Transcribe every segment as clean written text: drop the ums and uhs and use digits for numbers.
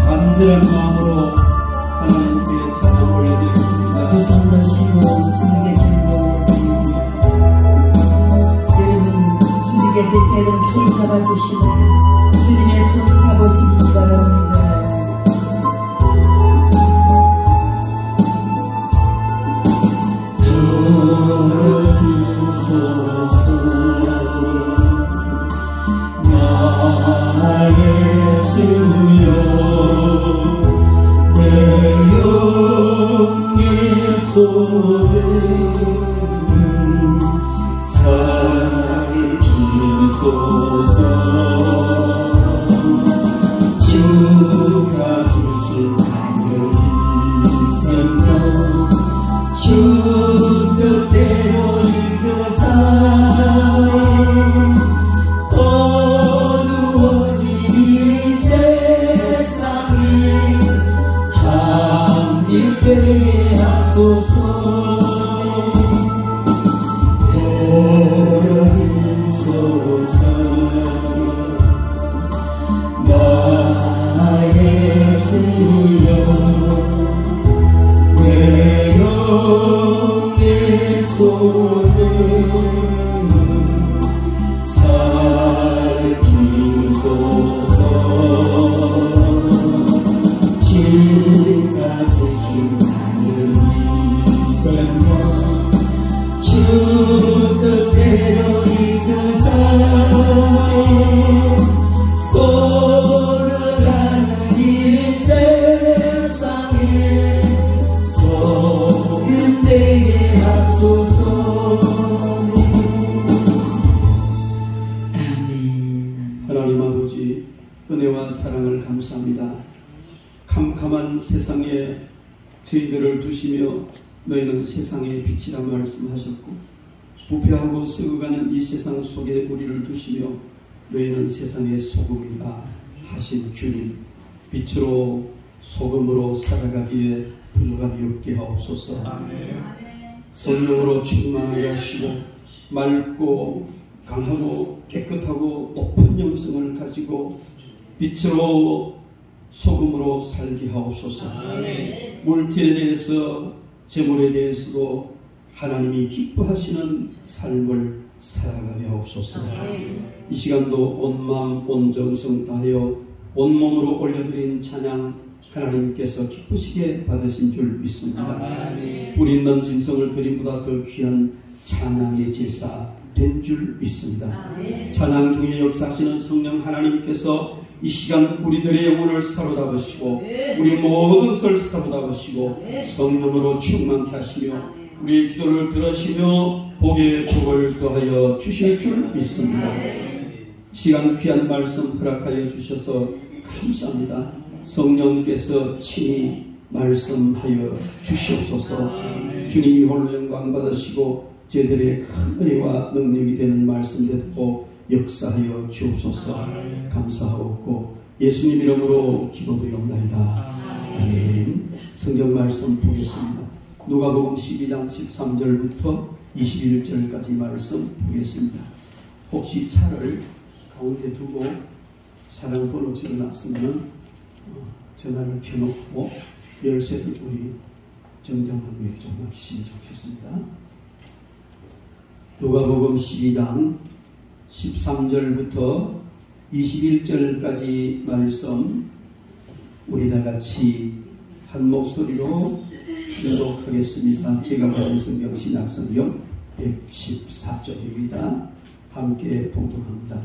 간절한 마음으로 하나님께 찬양 올려드리겠습니다. 두 손 드시고 주님께 기도 올려드립니다. 여러분, 주님께서 새로운 손 잡아주시고 주님의 손 잡으시기 바랍니다. 나의 주여 내 영의 손에 살피소서. 주가 주신 하늘이 생명 주 뜻대로 이끌어사네. 함께 하소서. 되어지소서. 나의 주여 내 영의 손을 살피소서. 주가 주신 하늘이 생명 주 뜻대로 이끌사네. 소르가는 이 세상에 소금되게 하소서. 아멘. 하나님 아버지, 은혜와 사랑을 감사합니다. 캄캄한 세상에 저희들을 두시며 너희는 세상의 빛이라 말씀하셨고, 부패하고 썩어가는 이 세상 속에 우리를 두시며 너희는 세상의 소금이라 하신 주님, 빛으로 소금으로 살아가기에 부족함이 없게 하옵소서. 성령으로 충만하게 하시고 맑고 강하고 깨끗하고 높은 영성을 가지고 빛으로 소금으로 살게 하옵소서. 물질에 대해서, 재물에 대해서도 하나님이 기뻐하시는 삶을 살아가게 하옵소서. 이 시간도 온 마음 온 정성 다하여 온몸으로 올려드린 찬양 하나님께서 기쁘시게 받으신 줄 믿습니다. 뿌리 있는 짐승을 드림보다 더 귀한 찬양의 제사 된 줄 믿습니다. 찬양 중에 역사하시는 성령 하나님께서 이 시간 우리들의 영혼을 사로잡으시고 우리 모든 것을 사로잡으시고 성령으로 충만케 하시며 우리의 기도를 들으시며 복의 복을 더하여 주실 줄 믿습니다. 시간 귀한 말씀 허락하여 주셔서 감사합니다. 성령께서 친히 말씀하여 주시옵소서. 주님이 홀로 영광 받으시고 저희들의 큰 은혜와 능력이 되는 말씀 듣고 역사하여 주옵소서. 감사하옵고 예수님 이름으로 기도드리옵나이다. 아멘. 성경 말씀 보겠습니다. 누가복음 12장 13절부터 21절까지 말씀 보겠습니다. 혹시 차를 가운데 두고 사랑번호 적어놨으면 전화를 켜놓고 열쇠를 우리 정정분명히 좀 맡기시면 좋겠습니다. 누가복음 12장 13절부터 21절까지 말씀 우리 다같이 한 목소리로 교독하겠습니다. 제가 받은 성경 신약성경 114쪽입니다. 함께 봉독합니다.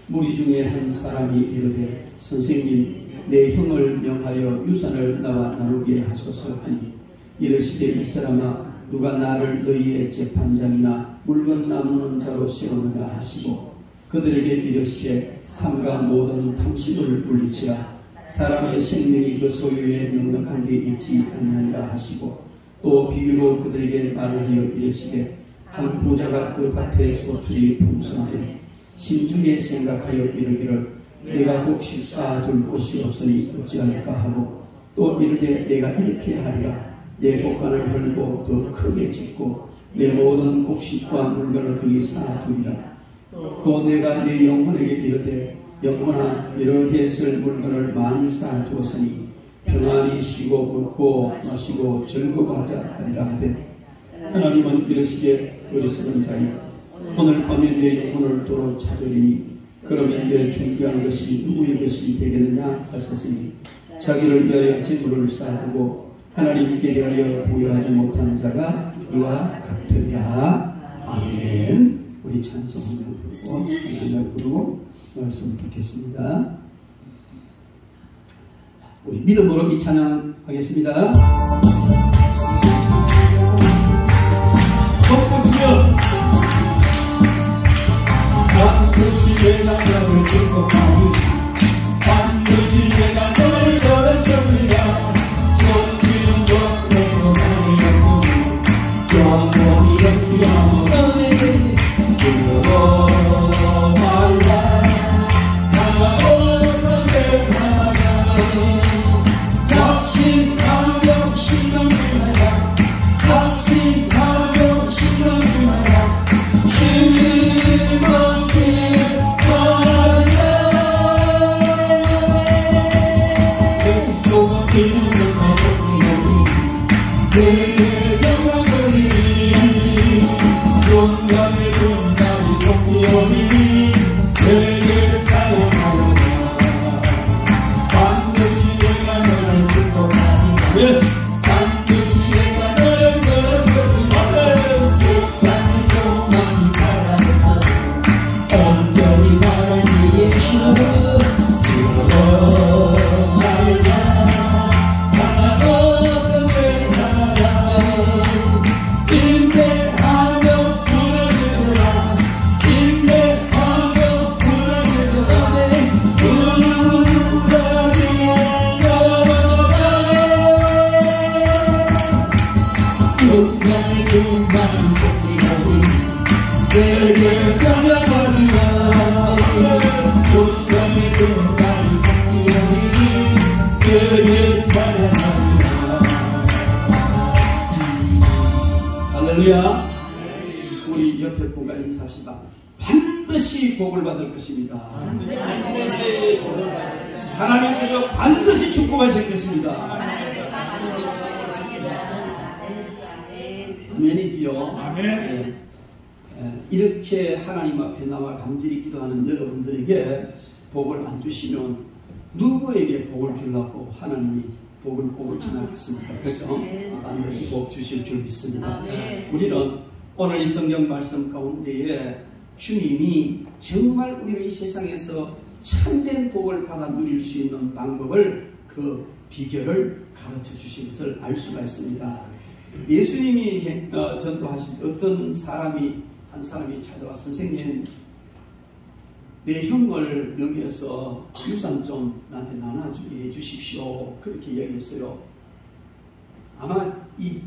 무리 중에 한 사람이 이르되 선생님 내 형을 명하여 유산을 나와 나누게 하소서 하니 이르시되 이 사람아 누가 나를 너희의 재판장이나 물건 나누는 자로 세우느냐 하시고 그들에게 이르시되 삼가 모든 탐심을 물리치라 사람의 생명이 그 소유에 넉넉한 데 있지 아니하니라 하시고 또 비유로 그들에게 말하여 이르시되 한 부자가 그 밭에 소출이 풍성하되 심중에 생각하여 이르기를 내가 곡식 쌓아둘 곳이 없으니 어찌할까 하고 또 이르되 내가 이렇게 하리라 내 곡간을 헐고 더 크게 짓고 내 모든 곡식과 물건을 거기 쌓아두리라 또 내가 내 영혼에게 이르되 영혼아 이렇게 쓸 물건을 많이 쌓아두었으니 평안히 쉬고 먹고 마시고 즐거워하자 하리라 하되 하나님은 이르시되 어리석은 자여 오늘 밤에 내 영혼을 도로 찾으리니 그러면 내 준비한 것이 누구의 것이 되겠느냐 하셨으니 자기를 위하여 재물을 쌓아두고 하나님께 대하여 부여하지 못한 자가 이와 같으리라. 아멘. 우리 찬송 한번 부르고 찬양을 부르고 말씀 듣겠습니다. 우리 믿음으로 이 찬양 하겠습니다. 덕분이여 반드시 내가 너를 축복하리 반드시 내가 너를 걸었습니다. 천지는 것내고 나의 약속이 영원히 영지하며 너의 두려워하라 다가오는 내 사랑에 각신 가격 신경 주마라 각신 가격 신경 주마라 내게 영광을 용감히 분단이 속기오니 내게 찬양하리라 반드시 내가 너를 축복하리라 반드시 내가 너를 걸었으리라 세상에서 많이 살아서 온전히 나를 위해서 내게 찬양하리라 용감히 끝까지 섬기오니 내게 찬양하리라. 할렐루야. 우리 옆에 분과 인사합시다. 반드시 복을 받을 것입니다. 하나님께서 반드시 축복하실 것입니다. 아멘이지요. 아멘. 네. 이렇게 하나님 앞에 나와 간절히 기도하는 여러분들에게 복을 안 주시면 누구에게 복을 주려고 하나님이 복을 꼭 전하겠습니까? 그렇죠? 반드시 복 주실 줄 믿습니다. 우리는 오늘 이 성경 말씀 가운데에 주님이 정말 우리가 이 세상에서 참된 복을 받아 누릴 수 있는 방법을 그 비결을 가르쳐 주신 것을 알 수가 있습니다. 예수님이 전도하신 어떤 한 사람이 찾아와 선생님 내 형을 명의해서 유산 좀 나한테 나눠주게 해주십시오. 그렇게 이야기했어요. 아마 이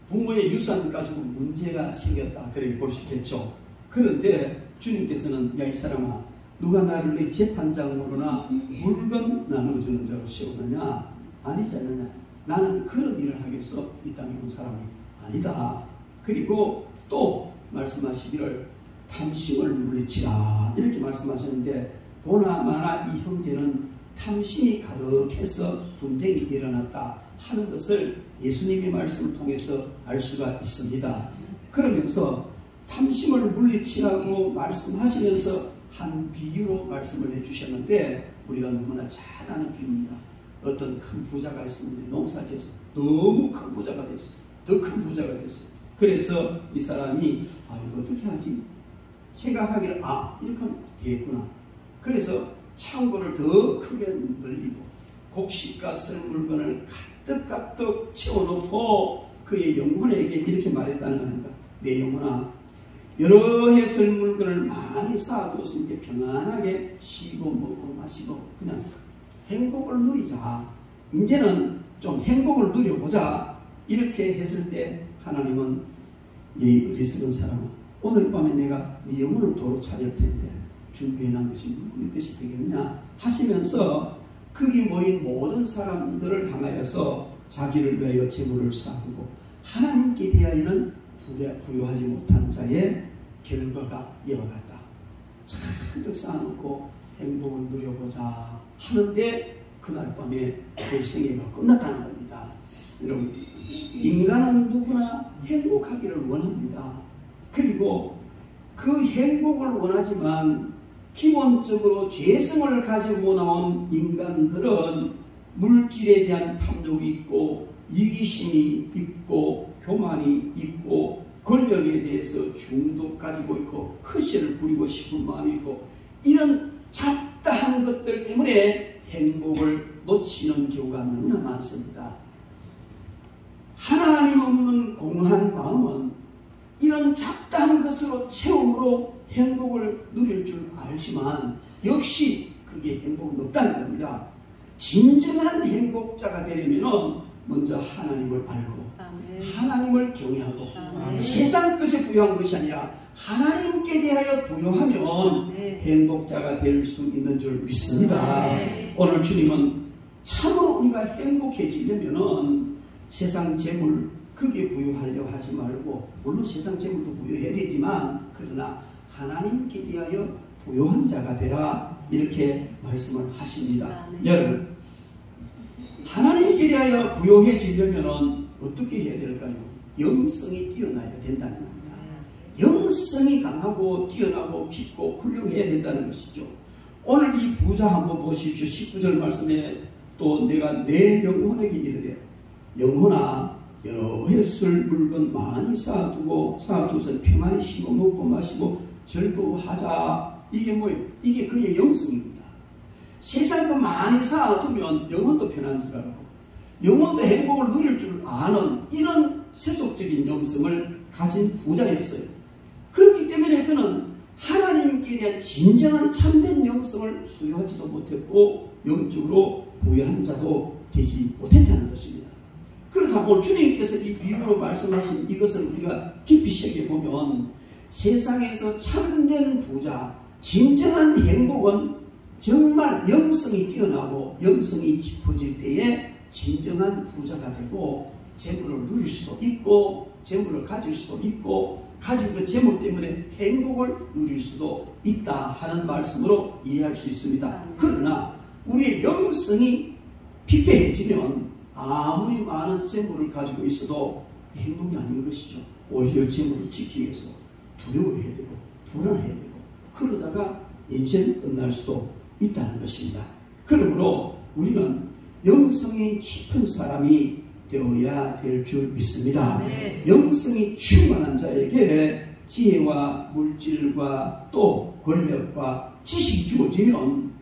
부모의 유산 가지고 문제가 생겼다 그렇게 볼 수 있겠죠. 그런데 주님께서는 야 이 사람아 누가 나를 내 재판장으로나 물건 나눠주는 자로 세우느냐 아니지 않느냐 나는 그런 일을 하겠어 이 땅에 온 사람이 아니다. 그리고 또 말씀하시기를 탐심을 물리치라 이렇게 말씀하셨는데 보나마나 이 형제는 탐심이 가득해서 분쟁이 일어났다 하는 것을 예수님의 말씀을 통해서 알 수가 있습니다. 그러면서 탐심을 물리치라고 말씀하시면서 한 비유로 말씀을 해주셨는데 우리가 너무나 잘 아는 비유입니다. 어떤 큰 부자가 있었는데 농사지어서 너무 큰 부자가 됐어. 더 큰 부자가 됐어. 그래서 이 사람이 이거 어떻게 하지? 생각하기를 이렇게 하면 되겠구나. 그래서 창고를 더 크게 늘리고 곡식과 썰 물건을 가득가득 채워놓고 그의 영혼에게 이렇게 말했다는 겁니다. 내 영혼아, 여러 해 썰 물건을 많이 쌓아두어서 이제 평안하게 쉬고 먹고 마시고 그냥 행복을 누리자. 이제는 좀 행복을 누려보자. 이렇게 했을 때 하나님은 이 어리석은 사람아, 오늘 밤에 내가 네 영혼을 도로 찾을 텐데 준비해놓은 것이 누구의 것이 되겠느냐 하시면서 거기 모인 모든 사람들을 향하여서 자기를 위하여 재물을 쌓고 하나님께 대하여는 부여하지 못한 자의 결과가 이와 같다. 잔뜩 쌓아놓고 행복을 누려보자 하는데 그날 밤에 그 생애가 끝났다는 겁니다. 여러분, 인간은 누구나 행복하기를 원합니다. 그리고 그 행복을 원하지만 기본적으로 죄성을 가지고 나온 인간들은 물질에 대한 탐욕이 있고 이기심이 있고 교만이 있고 권력에 대해서 중독 가지고 있고 허세를 부리고 싶은 마음이 있고 이런 잡다한 것들 때문에 행복을 놓치는 경우가 너무나 많습니다. 하나님 없는 공한 마음은 이런 잡다한 것으로 체험으로 행복을 누릴 줄 알지만 역시 그게 행복은 없다는 겁니다. 진정한 행복자가 되려면 먼저 하나님을 알고 하나님을 경외하고 세상 것에 부여한 것이 아니라 하나님께 대하여 부여하면 행복자가 될 수 있는 줄 믿습니다. 오늘 주님은 참으로 우리가 행복해지려면 세상 재물 크게 부여하려 하지 말고, 물론 세상 재물도 부여해야 되지만 그러나 하나님께 대하여 부여한 자가 되라, 이렇게 말씀을 하십니다. 여러분, 하나님께 대하여 부여해지려면 어떻게 해야 될까요? 영성이 뛰어나야 된다는 겁니다. 영성이 강하고 뛰어나고 깊고 훌륭해야 된다는 것이죠. 오늘 이 부자 한번 보십시오. 19절 말씀에 또 내가 내 영혼에게 이르되 영혼아, 여러 해 쓸 물건 많이 쌓아두고서 평안히 쉬고 먹고 마시고 즐거워하자. 이게 뭐예요? 이게 그의 영성입니다. 세상 거 많이 쌓아두면 영혼도 편한 줄 알고 영혼도 행복을 누릴 줄 아는 이런 세속적인 영성을 가진 부자였어요. 그렇기 때문에 그는 하나님께 대한 진정한 참된 영성을 소유하지도 못했고 영적으로 부여한 자도 되지 못했다는 것입니다. 그렇다면 오늘 주님께서 이 비유로 말씀하신 이것을 우리가 깊이 새겨보면 세상에서 참된 부자, 진정한 행복은 정말 영성이 뛰어나고 영성이 깊어질 때에 진정한 부자가 되고 재물을 누릴 수도 있고 재물을 가질 수도 있고 가진 그 재물 때문에 행복을 누릴 수도 있다 하는 말씀으로 이해할 수 있습니다. 그러나 우리의 영성이 피폐해지면 아무리 많은 재물을 가지고 있어도 그 행복이 아닌 것이죠. 오히려 재물을 지키기 위해서 두려워해야 되고 불안해야 되고 그러다가 인생이 끝날 수도 있다는 것입니다. 그러므로 우리는 영성이 깊은 사람이 되어야 될 줄 믿습니다. 영성이 충만한 자에게 지혜와 물질과 또 권력과 지식이 주어지면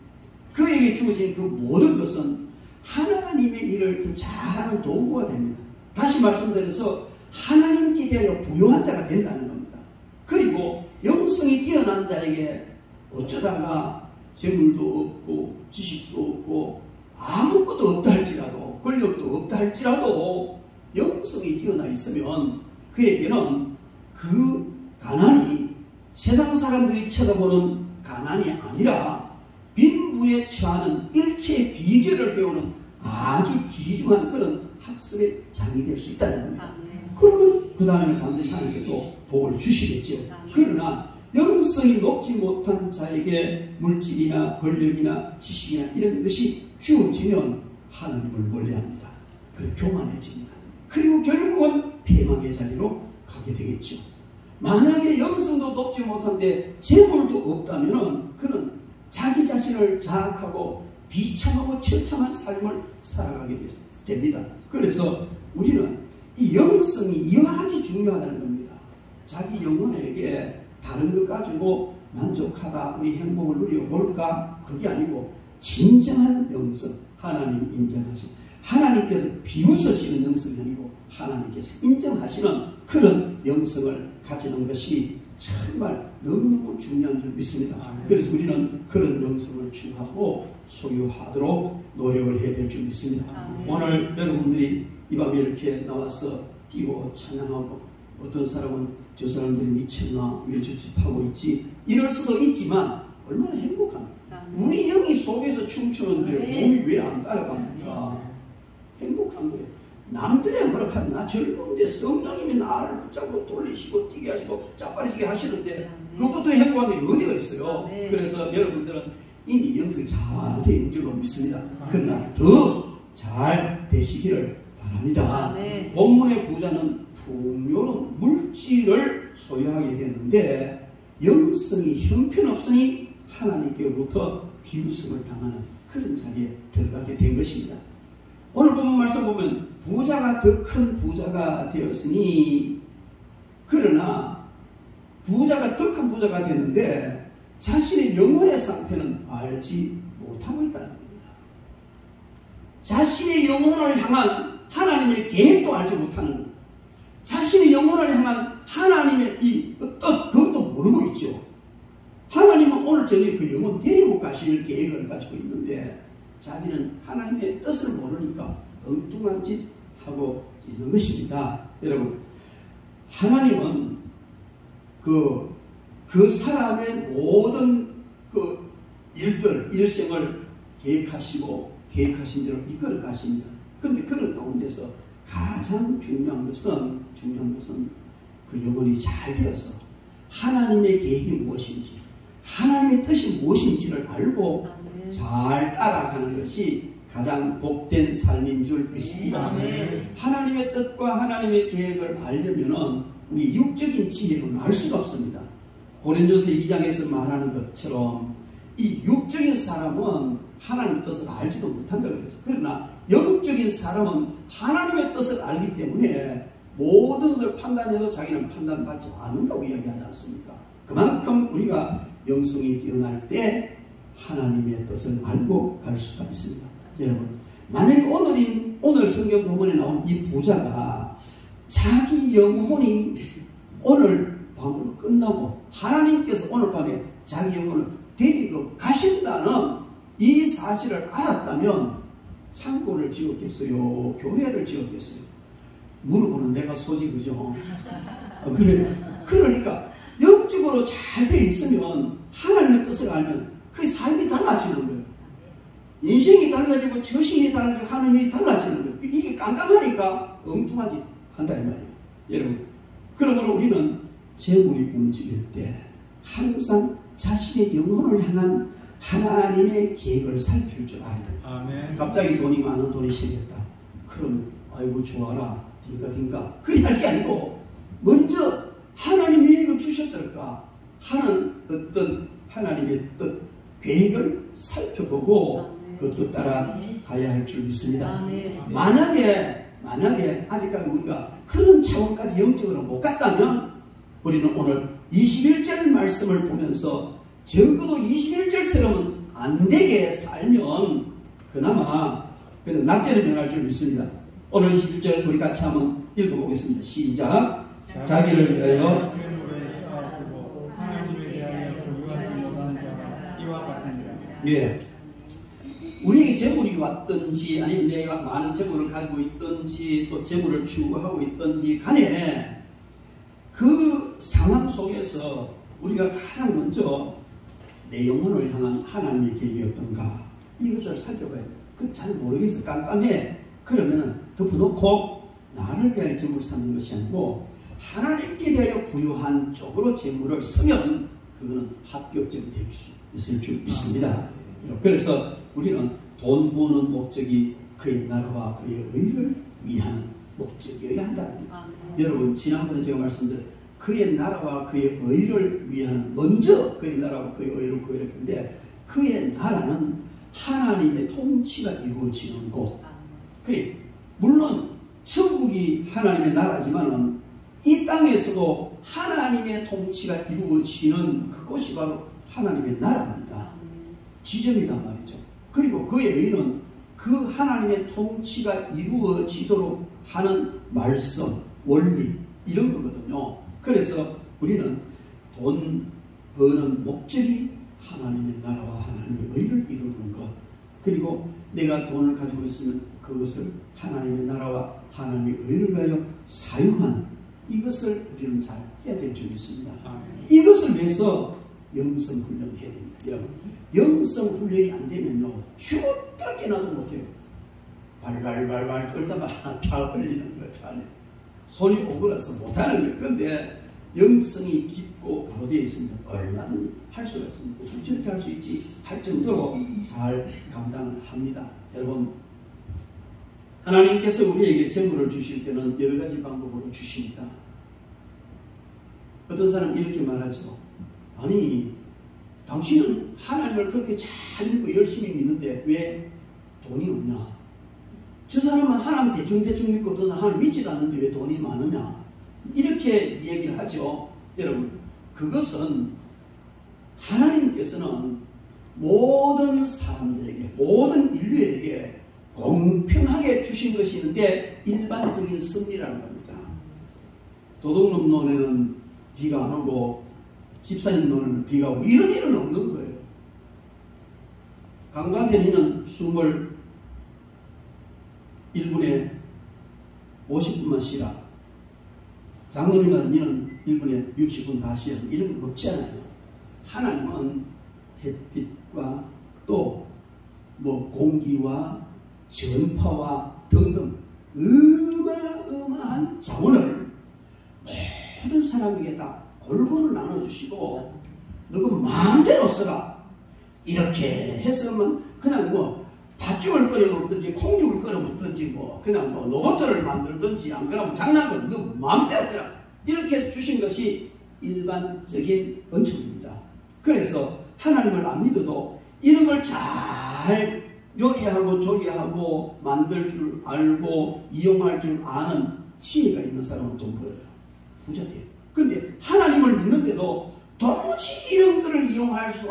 그에게 주어진 그 모든 것은 하나님의 일을 더 잘하는 도구가 됩니다. 다시 말씀드려서 하나님께 대하여 부요한 자가 된다는 겁니다. 그리고 영성이 뛰어난 자에게 어쩌다가 재물도 없고 지식도 없고 아무것도 없다 할지라도 권력도 없다 할지라도 영성이 뛰어나 있으면 그에게는 그 가난이 세상 사람들이 쳐다보는 가난이 아니라 빈부에 처하는 일체의 비결을 배우는 아주 귀중한 그런 학습의 장이 될 수 있다는 겁니다. 그러면 그 다음에는 반드시 하나님께도 복을 주시겠죠. 그러나 영성이 높지 못한 자에게 물질이나 권력이나 지식이나 이런 것이 주어지면 하나님을 멀리합니다. 그리고 교만해집니다. 그리고 결국은 패망의 자리로 가게 되겠죠. 만약에 영성도 높지 못한데 재물도 없다면 그는 자기 자신을 자학하고 비참하고 처참한 삶을 살아가게 됩니다. 그래서 우리는 이 영성이 이와 같이 중요하다는 겁니다. 자기 영혼에게 다른 것 가지고 만족하다, 우리 행복을 누려볼까? 그게 아니고 진정한 영성, 하나님 인정하신, 하나님께서 비웃으시는 영성이 아니고 하나님께서 인정하시는 그런 영성을 가지는 것이 정말 너무너무 중요한 줄 믿습니다. 그래서 우리는 그런 영성을 추구하고 소유하도록 노력을 해야 될 줄 믿습니다. 오늘 여러분들이 이 밤에 이렇게 나와서 뛰고 찬양하고, 어떤 사람은 저 사람들이 미쳤나, 왜 저짓 하고 있지, 이럴 수도 있지만 얼마나 행복합니까? 우리 영이 속에서 춤추는데 몸이 왜 안 따라갑니까? 행복한 거예요. 남들의 뭐라카든 나 젊은데 성령님이 나를 붙잡고 돌리시고 뛰게 하시고 짜파리지게 하시는데 그것도 행복한 게 어디가 있어요? 그래서 여러분들은 이미 영성이 잘 되는 줄로 믿습니다. 그러나 더 잘 되시기를 바랍니다. 본문의 부자는 풍요로운 물질을 소유하게 됐는데 영성이 형편없으니 하나님께로부터 비웃음을 당하는 그런 자리에 들어가게 된 것입니다. 오늘 본문 말씀 보면 부자가 더 큰 부자가 되었으니, 그러나 부자가 더 큰 부자가 됐는데 자신의 영혼의 상태는 알지 못하고 있다는 겁니다. 자신의 영혼을 향한 하나님의 계획도 알지 못하는 겁니다. 자신의 영혼을 향한 하나님의 이 뜻, 그것도 모르고 있죠. 하나님은 오늘 저녁에 그 영혼 데리고 가실 계획을 가지고 있는데 자기는 하나님의 뜻을 모르니까 엉뚱한 짓 하고 있는 것입니다. 여러분, 하나님은 그 사람의 모든 그 일들, 일생을 계획하신 대로 이끌어 가십니다. 그런데 그런 가운데서 가장 중요한 것은 그 영혼이 잘 되어서 하나님의 계획이 무엇인지, 하나님의 뜻이 무엇인지를 알고 잘 따라가는 것이 가장 복된 삶인 줄 믿습니다. 하나님의 뜻과 하나님의 계획을 알려면 우리 육적인 지혜로는 알 수가 없습니다. 고린도서 2장에서 말하는 것처럼 이 육적인 사람은 하나님의 뜻을 알지도 못한다고 그랬어요. 그러나 영적인 사람은 하나님의 뜻을 알기 때문에 모든 것을 판단해도 자기는 판단받지 않는다고 이야기하지 않습니까? 그만큼 우리가 영성이 뛰어날 때 하나님의 뜻을 알고 갈 수가 있습니다. 여러분, 만약에 오늘 성경 본문에 나온 이 부자가 자기 영혼이 오늘 밤으로 끝나고 하나님께서 오늘 밤에 자기 영혼을 데리고 가신다는 이 사실을 알았다면 창고를 지었겠어요? 교회를 지었겠어요? 물어보는 내가 소지, 그죠? 그러니까 영적으로 잘 돼 있으면 하나님의 뜻을 알면 그 삶이 달라지는 거예요. 인생이 달라지고 처신이 달라지고 하나님이 달라지는 거예요. 이게 깜깜하니까 엉뚱한 짓 한다 이 말이에요. 여러분, 그러므로 우리는 재물이 움직일 때 항상 자신의 영혼을 향한 하나님의 계획을 살필 줄 알아야 됩니다. 갑자기 돈이 많은 돈이 생겼다. 그럼 아이고 좋아라, 딩가딩가 그리 할 게 아니고 먼저 하나님이 왜 이걸 주셨을까 하는 어떤 하나님의 뜻, 계획을 살펴보고 그 뜻 따라 가야 할 줄 믿습니다. 만약에 아직까지 우리가 그런 차원까지 영적으로 못 갔다면 우리는 오늘 21절 말씀을 보면서 적어도 21절처럼은 안 되게 살면 그나마 낙제를 면할 줄 믿습니다. 오늘 21절 우리 같이 한번 읽어보겠습니다. 시작. 자기를 위하여 하나님을 위하여 요구하시려고 하는 자가 이와 같으니라. 예. 우리에게 재물이 왔든지 아니면 내가 많은 재물을 가지고 있든지 또 재물을 추구하고 있든지 간에 그 상황 속에서 우리가 가장 먼저 내 영혼을 향한 하나님의 계획이 어떤가 이것을 살펴봐야 돼. 그 잘 모르겠어. 깜깜해. 그러면은 덮어놓고 나를 위하여 재물을 삼는 것이 아니고 하나님께 대하여 부유한 쪽으로 재물을 쓰면 그거는 합격점이 될 수 있을 줄 믿습니다. 그래서 우리는 돈 버는 목적이 그의 나라와 그의 의를 위하는 목적이어야 한다는 거예요. 여러분, 지난번에 제가 말씀드린 그의 나라와 그의 의를 위하는, 먼저 그의 나라와 그의 의를 구해야 했는데 그의 나라는 하나님의 통치가 이루어지는 곳. 그래, 물론 천국이 하나님의 나라지만은 이 땅에서도 하나님의 통치가 이루어지는 그곳이 바로 하나님의 나라입니다. 지점이란 말이죠. 그리고 그의 의는 그 하나님의 통치가 이루어지도록 하는 말씀, 원리 이런 거거든요. 그래서 우리는 돈 버는 목적이 하나님의 나라와 하나님의 의를 이루는 것, 그리고 내가 돈을 가지고 있으면 그것을 하나님의 나라와 하나님의 의를 위하여 사용하는 이것을 우리는 잘 해야 될 줄 믿습니다. 이것을 위해서 영성 훈련을 해야 됩니다. 여러분, 영성 훈련이 안 되면요 쉬었다 깨나도 못해요. 발발발발 떨다가 다 걸리는 거예요. 다 손이 오그라서 못하는 거예요. 근데 영성이 깊고 바로 되어 있으면 얼마든지 할 수가 있습니다. 저렇게 할 수 있지 할 정도로 잘 감당을 합니다. 여러분, 하나님께서 우리에게 재물을 주실 때는 여러 가지 방법으로 주십니다. 어떤 사람은 이렇게 말하죠. 아니, 당신은 하나님을 그렇게 잘 믿고 열심히 믿는데 왜 돈이 없냐? 저 사람은 하나님 대충 믿고 어떤 사람은 하나님 믿지도 않는데 왜 돈이 많으냐? 이렇게 얘기를 하죠. 여러분, 그것은 하나님께서는 모든 사람들에게, 모든 인류에게 공평하게 주신 것이 있는데 일반적인 섭리라는 겁니다. 도둑놈 논에는 비가 안 오고 집사님 논에는 비가 오고 이런 일은 없는 거예요. 강도한테 니는 21분에 50분만 쉬라. 장로님은 니는 1분에 60분 다 쉬라. 이런 거 없잖아요. 하나님은 햇빛과 또 뭐 공기와 전파와 등등 어마어마한 자원을 모든 사람에게 다 골고루 나눠주시고 너가 마음대로 써라 이렇게 했으면 그냥 뭐 팥죽을 끓여 먹든지 콩죽을 끓여 먹든지 뭐 그냥 뭐 로봇을 만들든지 안 그러면 장난감 너 마음대로 해라 이렇게 주신 것이 일반적인 은총입니다. 그래서 하나님을 안 믿어도 이런 걸 잘 요리하고 조리하고 만들 줄 알고 이용할 줄 아는 지혜가 있는 사람은 돈 벌어요. 부자 돼요. 근데 하나님을 믿는데도 도무지 이런 거를 이용할 줄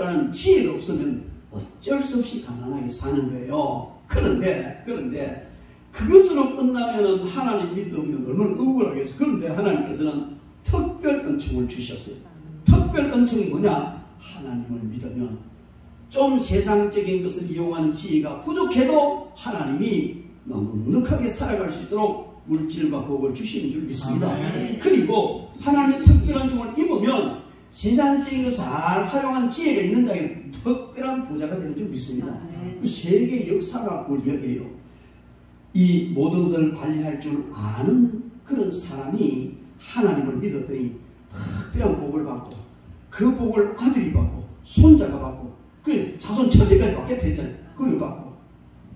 아는 지혜가 없으면 어쩔 수 없이 가난하게 사는 거예요. 그런데 그것으로 끝나면은 하나님 믿으면 얼마나 억울하겠어요. 그런데 하나님께서는 특별 은총을 주셨어요. 특별 은총이 뭐냐? 하나님을 믿으면 좀 세상적인 것을 이용하는 지혜가 부족해도 하나님이 넉넉하게 살아갈 수 있도록 물질과 복을 주시는 줄 믿습니다. 그리고 하나님의 특별한 종을 입으면 세상적인 것을 잘 활용하는 지혜가 있는 자에게 특별한 부자가 되는 줄 믿습니다. 그 세계 역사가 그걸 이야기해요. 이 모든 것을 관리할 줄 아는 그런 사람이 하나님을 믿었더니 특별한 복을 받고 그 복을 아들이 받고 손자가 받고 그 자손 천대까지 받게 됐잖아요. 그걸 받고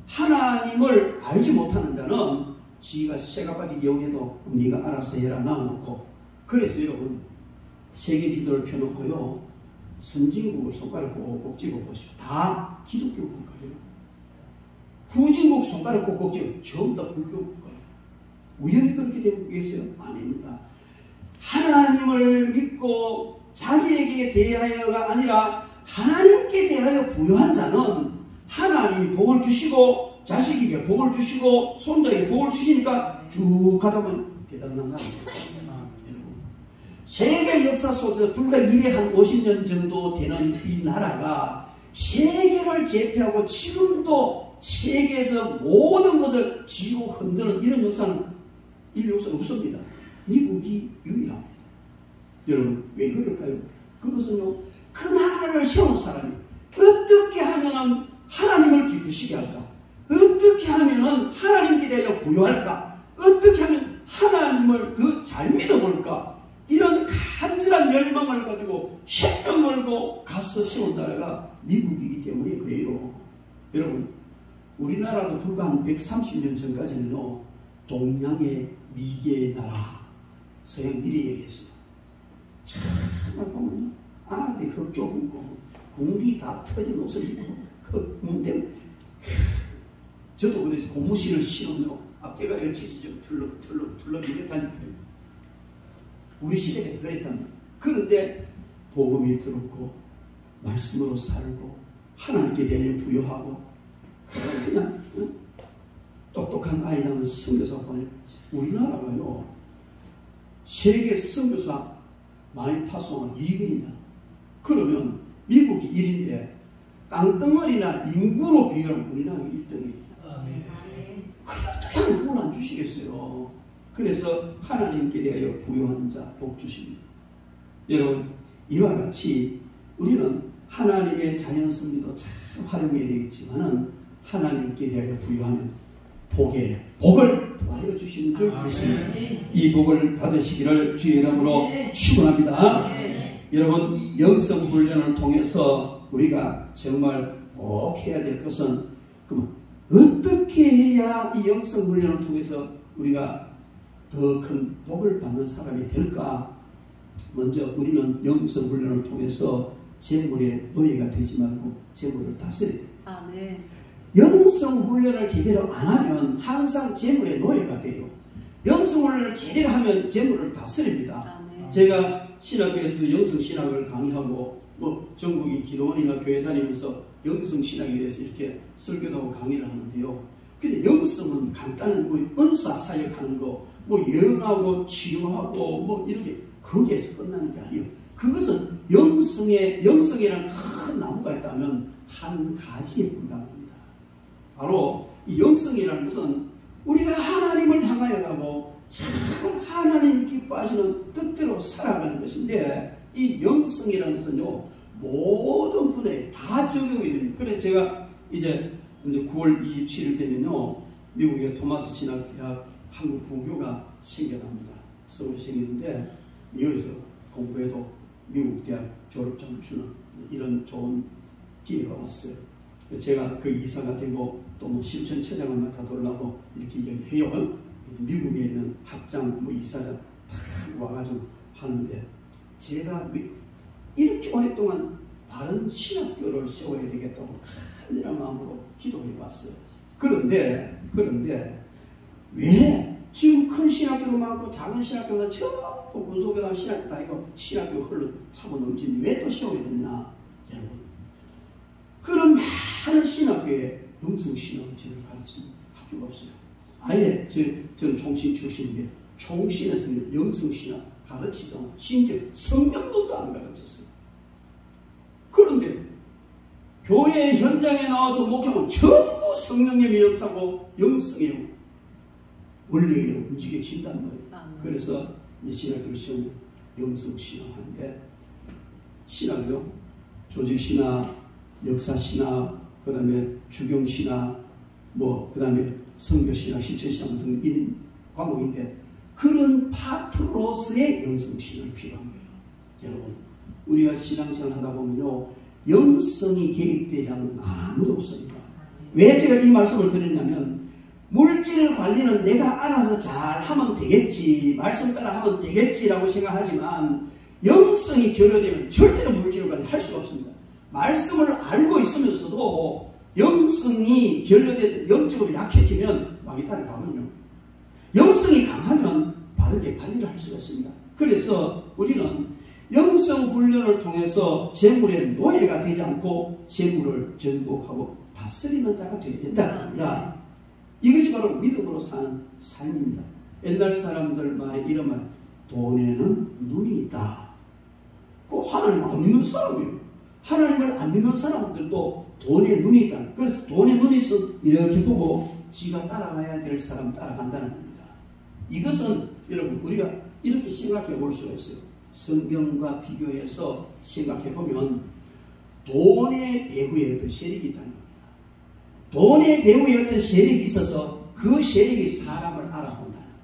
하나님을 알지 못하는 자는 지가 새가 빠지게 여기도 네가 알아서 해라 놔놓고 그래서 여러분 세계 지도를 펴놓고요 선진국을 손가락 꼭꼭 집어보시고 다 기독교 국가예요. 후진국 손가락 꼭꼭 집어 전부 다 불교 국가예요. 우연히 그렇게 되고 계세요? 아닙니다. 하나님을 믿고 자기에게 대하여가 아니라 하나님께 대하여 부여한 자는 하나님이 복을 주시고 자식에게 복을 주시고 손자에게 복을 주시니까 쭉 가다 보면 대단한 나라입니다. 여러분, 세계 역사 속에서 불과 250년 정도 되는 이 나라가 세계를 제패하고 지금도 세계에서 모든 것을 쥐고 흔드는 이런 역사는 인류 역사가 없습니다. 미국이 유일합니다. 여러분, 왜 그럴까요? 그것은요, 그 나라를 세운 사람이 어떻게 하면 하나님을 기쁘시게 할까? 어떻게 하면 하나님께 대하여 부여할까? 어떻게 하면 하나님을 더 잘 믿어볼까? 이런 간절한 열망을 가지고 생명 걸고 가서 세운 나라가 미국이기 때문에 그래요. 여러분, 우리나라도 불과 한 130년 전까지는요, 동양의 미개의 나라, 서양 미래에겠어요. 정말 보면 아들이 흙 좁은 거, 공기 다 터진 옷을 입고 흙 문대. 저도 그래서 고무신을 신으며 앞대가리가 치치좀 툴럭 이랬다는 거예요. 우리 시대에서 그랬답니다. 그런데 복음이 들었고 말씀으로 살고 하나님께 대하여 부여하고 그냥 똑똑한 아이라면 선교사 보내. 우리나라가요 세계 선교사 많이 파송한 2위입니다. 그러면 미국이 1위인데 땅덩어리나 인구로 비교하면 우리나라가 1등이에요. 그럼 어떻게 하면 복을 안 주시겠어요? 그래서 하나님께 대하여 부여하는 자 복 주십니다. 여러분 이와 같이 우리는 하나님의 자연 섭리도 잘 활용해야 되겠지만은 하나님께 대하여 부여하면 복을 더하여 주시는 줄 믿습니다. 이 복을 받으시기를 주의 이름으로 축원합니다. 여러분 영성 훈련을 통해서 우리가 정말 꼭 해야 될 것은 그럼 어떻게 해야 이 영성 훈련을 통해서 우리가 더 큰 복을 받는 사람이 될까? 먼저 우리는 영성 훈련을 통해서 재물의 노예가 되지 말고 재물을 다스려야 돼요. 영성 훈련을 제대로 안 하면 항상 재물의 노예가 돼요. 영성 훈련을 제대로 하면 재물을 다스립니다. 제가 신학교에서도 영성 신학을 강의하고 전국의 기도원이나 교회 다니면서 영성 신학에 대해서 이렇게 설교도 하고 강의를 하는데요. 근데 영성은 간단한 은사 사역하는 거, 예언하고 치유하고 이렇게 거기에서 끝나는 게 아니에요. 그것은 영성이라는 큰 나무가 있다면 한 가지에 불과합니다. 바로 이 영성이라는 것은 우리가 하나님을 향하여 가고 참 하나님이 기뻐하시는 뜻대로 살아가는 것인데 이 영성이라는 것은요 모든 분야에 다 적용이 됩니다. 그래서 제가 이제 9월 27일 되면요 미국의 토마스 신학대학 한국 분교가 생겨납니다. 서울에 생기는데 여기서 공부해도 미국 대학 졸업장을 주는 이런 좋은 기회가 왔어요. 제가 그 이사가 되고 또 실천처장을 맡아보려고 이렇게 이야기해요. 미국에 있는 학장 이사장 다 와가지고 하는데 제가 이렇게 오랫동안 바른 신학교를 세워야 되겠다고 간절한 마음으로 기도해 왔어요. 그런데 왜 지금 큰 신학교도 많고 작은 신학교도 전부 군소교당 신학교 다니고 신학교 흘러 차고 넘치니 왜 또 세워야 되냐 여러분. 그런 많은 신학교에 영성신학을 제대로 가르치는 학교가 없어요. 아예 저는 총신 출신인데 총신에서는 영성신학 가르치던 심지어 성경론도 안 가르쳤어요. 그런데 교회 현장에 나와서 목회하면 전부 성령님의 역사고 영성의 원리에 움직여진단 말이에요. 그래서 신학교를 세우면 영성신학하는데 신학이요 조직신학, 역사신학, 그 다음에 주경신학, 그 다음에 선교신학, 실천신학 같은 이런 과목인데 그런 파트로서의 영성신학이 필요한 거예요. 여러분 우리가 신앙생활 하다 보면요 영성이 개입되지 않는 아무도 없습니다. 왜 제가 이 말씀을 드렸냐면 물질 관리는 내가 알아서 잘 하면 되겠지, 말씀 따라 하면 되겠지라고 생각하지만 영성이 결여되면 절대로 물질 관리 할 수가 없습니다. 말씀을 알고 있으면서도 영성이 결여되고 영적으로 약해지면 마귀 따라 가면요 영성이 강하면 바르게 관리를 할 수가 있습니다. 그래서 우리는 영성 훈련을 통해서 재물의 노예가 되지 않고 재물을 정복하고 다스리는 자가 되어야 된다는 겁니다. 이것이 바로 믿음으로 사는 삶입니다. 옛날 사람들 말에 이런 말, 돈에는 눈이 있다. 그 하나님을 안 믿는 사람이에요. 하나님을 안 믿는 사람들도 돈에 눈이 있다. 그래서 돈에 눈이 있어 이렇게 보고 지가 따라가야 될 사람 따라간다는 겁니다. 이것은 여러분 우리가 이렇게 생각해 볼 수가 있어요. 성경과 비교해서 생각해 보면 돈의 배후에 어떤 세력이 있다는 겁니다. 돈의 배후에 어떤 세력이 있어서 그 세력이 사람을 알아본다는 거예요.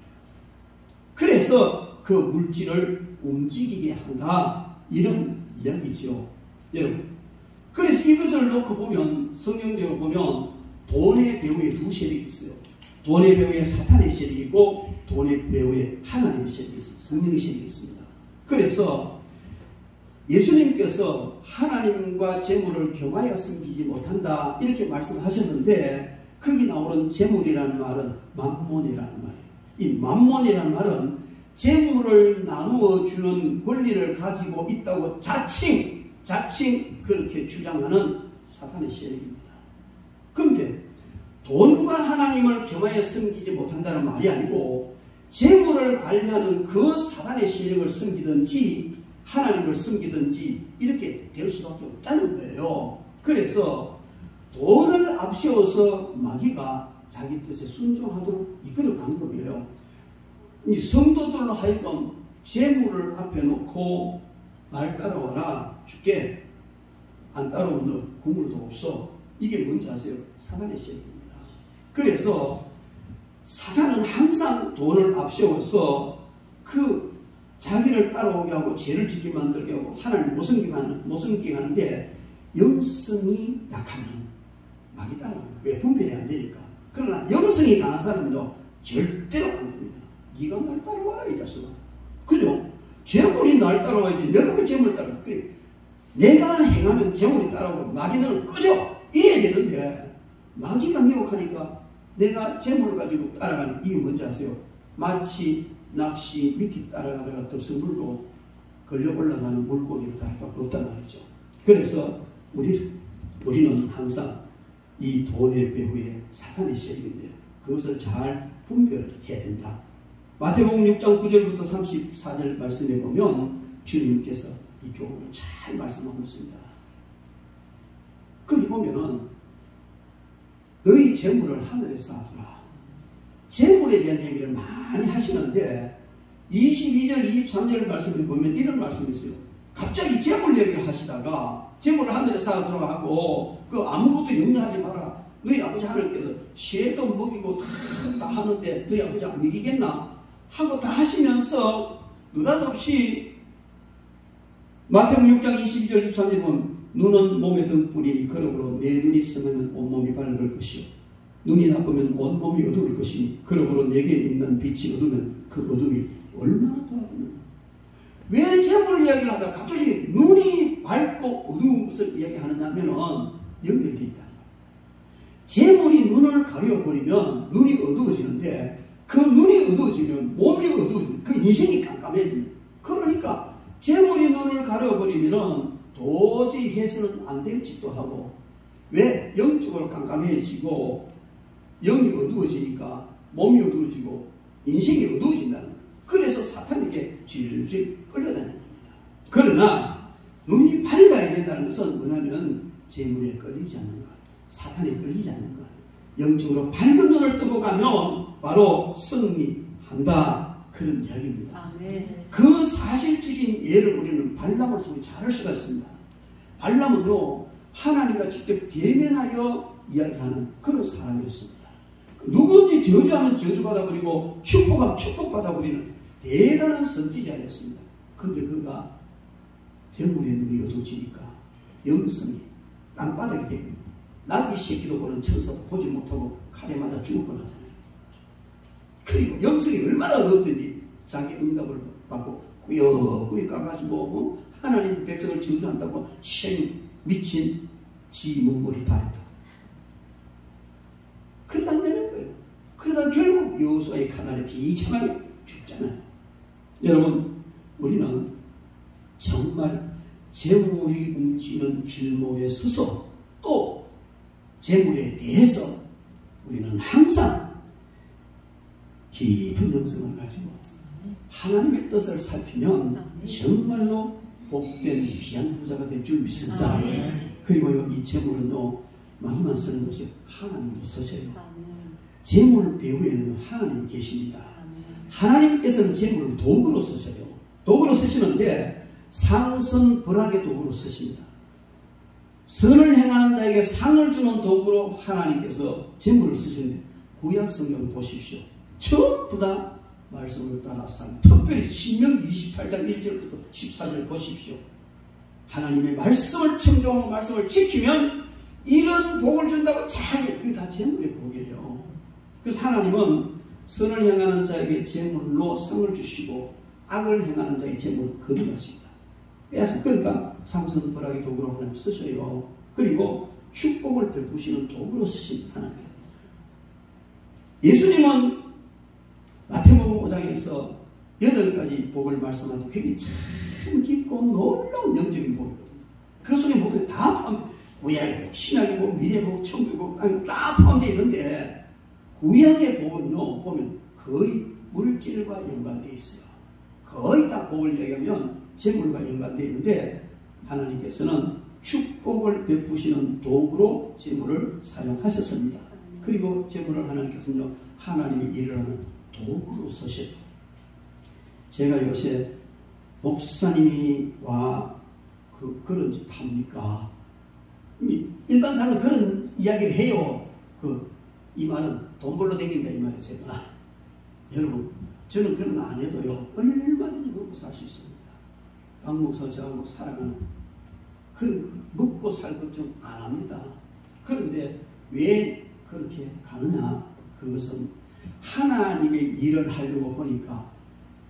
그래서 그 물질을 움직이게 한다 이런 이야기죠. 여러분 그래서 이것을 놓고 보면 성경적으로 보면 돈의 배후에 두 세력이 있어요. 돈의 배후에 사탄의 세력이 있고 돈의 배후에 하나님의 세력이 있습니다. 성령의 세력이 있습니다. 그래서 예수님께서 하나님과 재물을 겸하여 섬기지 못한다 이렇게 말씀하셨는데 거기 나오는 재물이라는 말은 만몬이라는 말이에요. 이 만몬이라는 말은 재물을 나누어 주는 권리를 가지고 있다고 자칭 그렇게 주장하는 사탄의 세력입니다. 그런데 돈과 하나님을 겸하여 섬기지 못한다는 말이 아니고 재물을 관리하는 그 사탄의 세력을 섬기든지 하나님을 섬기든지 이렇게 될 수밖에 없다는 거예요. 그래서 돈을 앞세워서 마귀가 자기 뜻에 순종하도록 이끌어가는 거예요. 이 성도들로 하여금 재물을 앞에 놓고 날 따라와라 줄게 안 따라오면 너 국물도 없어. 이게 뭔지 아세요? 사탄의 세력입니다. 그래서 사탄은 항상 돈을 앞세워서 그 자기를 따라오게 하고 죄를 짓게 만들게 하고 하나님 못 섬기게 하는데 영성이 약하면 마귀 따라가요. 왜? 분별이 안 되니까. 그러나 영성이 강한 사람은요 절대로 안 됩니다. 네가 날 따라와라 이 자식아. 그죠? 재물이 날 따라와야지 내가 왜 재물을 따라와? 그래. 내가 행하면 재물이 따라오고 마귀는 꺼져! 이래야 되는데 마귀가 미혹하니까 내가 재물을 가지고 따라가는 이게 뭔지 아세요? 마치 낚시 미끼 따라가다가 덥석물로 걸려 올라가는 물고기를 다 할 수밖에 없단 말이죠. 그래서 우리는 항상 이 돈의 배후에 사탄의 세력인데 그것을 잘 분별해야 된다. 마태복음 6장 9절부터 34절 말씀에 보면 주님께서 이 교훈을 잘 말씀하고 있습니다. 거기 보면은 너희 재물을 하늘에 쌓아두라. 재물에 대한 얘기를 많이 하시는데 22절 23절 말씀을 보면 이런 말씀이 있어요. 갑자기 재물 얘기를 하시다가 재물을 하늘에 쌓아두라 하고 그 아무것도 염려하지 마라. 너희 아버지 하나님께서 쇠도 먹이고 다 하는데 너희 아버지 안 먹이겠나? 하고 다 하시면서 느닷없이 마태복음 6장 22절 23절 보면 눈은 몸의 등불이니 그러므로 내 눈이 쓰면 온몸이 밝을 것이요 눈이 나쁘면 온몸이 어두울 것이니 그러므로 내게 있는 빛이 어두면 그 어둠이 얼마나 더하겠느냐. 왜 재물 이야기를 하다가 갑자기 눈이 밝고 어두운 것을 이야기하느냐면은 연결되어 있다는 거예요. 재물이 눈을 가려버리면 눈이 어두워지는데 그 눈이 어두워지면 몸이 어두워지면 그 인생이 깜깜해집니다. 그러니까 재물이 눈을 가려버리면은 도저히 해서는 안 될 짓도 하고 왜? 영적으로 깜깜해지고 영이 어두워지니까 몸이 어두워지고 인생이 어두워진다는 거예요. 그래서 사탄에게 질질 끌려다니는 겁니다. 그러나 눈이 밝아야 된다는 것은 뭐냐면 재물에 끌리지 않는 것, 사탄에 끌리지 않는 것, 영적으로 밝은 눈을 뜨고 가면 바로 승리한다. 그런 이야기입니다. 그 사실적인 예를 우리는 발람을 통해 잘 알 수가 있습니다. 발람은요 하나님과 직접 대면하여 이야기하는 그런 사람이었습니다. 누구든지 저주하면 저주받아버리고 축복하면 축복받아버리는 대단한 선지자였습니다. 그런데 그가 재물의 눈이 어두워지니까 영성이 땅바닥에 대고 나귀 새끼도 보는 천사도 보지 못하고 칼에 맞아 죽을 뻔하잖아요. 그리고 영성이 얼마나 어두웠든지 자기 응답을 받고 꾸역꾸역 까가지고 하나님 백성을 저주한다고 미친 지 몸머리 다 했다. 그러다 안 되는 거예요. 그러다 결국 여호수아의 칼날에 비참하게 죽잖아요. 여러분 우리는 정말 재물이 움직이는 길목에 서서 또 재물에 대해서 우리는 항상 깊은 영성을 가지고 하나님의 뜻을 살피면 정말로 복된 귀한 부자가 될 줄 믿습니다. 그리고요 이 재물은요 마귀만 쓰는 것이 하나님도 쓰셔요. 재물 배후에는 하나님이 계십니다. 하나님께서는 재물을 도구로 쓰셔요. 도구로 쓰시는데 상선불악의 도구로 쓰십니다. 선을 행하는 자에게 상을 주는 도구로 하나님께서 재물을 쓰시는데 구약 성경 보십시오. 전부 다 말씀을 따라 산 특별히 신명기 28장 1절부터 14절 보십시오. 하나님의 말씀을 청종하고 말씀을 지키면 이런 복을 준다고 잘 그게 다 재물의 복이에요. 그래서 하나님은 선을 행하는 자에게 재물로 상을 주시고 악을 행하는 자에게 재물을 거두하십니다. 빼앗아 그러니까 상선불악의 도구로 하나님 쓰셔요. 그리고 축복을 베푸시는 도구로 쓰신 하나님. 예수님은 마태복음 5장에서 8가지 복을 말씀하죠. 그게 참 깊고 놀라운 영적인 복이거든요. 그 속에 모두 다 포함, 구약의 복, 신약의 복, 미래의 복, 천국의 복 다 포함되어 있는데 구약의 복은요 보면 거의 물질과 연관되어 있어요. 거의 다 복을 이야기하면 재물과 연관되어 있는데 하나님께서는 축복을 베푸시는 도구로 재물을 사용하셨습니다. 그리고 재물을 하나님께서는요 하나님의 일을 하는 도구로 쓰셨고, 제가 요새 목사님이 와 그런 짓 합니까? 일반 사람은 그런 이야기를 해요. 이 말은 돈 벌러 다닌다 이 말이에요. 제가 여러분 저는 그런 거 안 해도요 얼마든지 먹고 살 수 있습니다. 박 목사 저하고 살아가는 그런 먹고 살 걱정 안 합니다. 그런데 왜 그렇게 가느냐? 그것은 하나님의 일을 하려고 보니까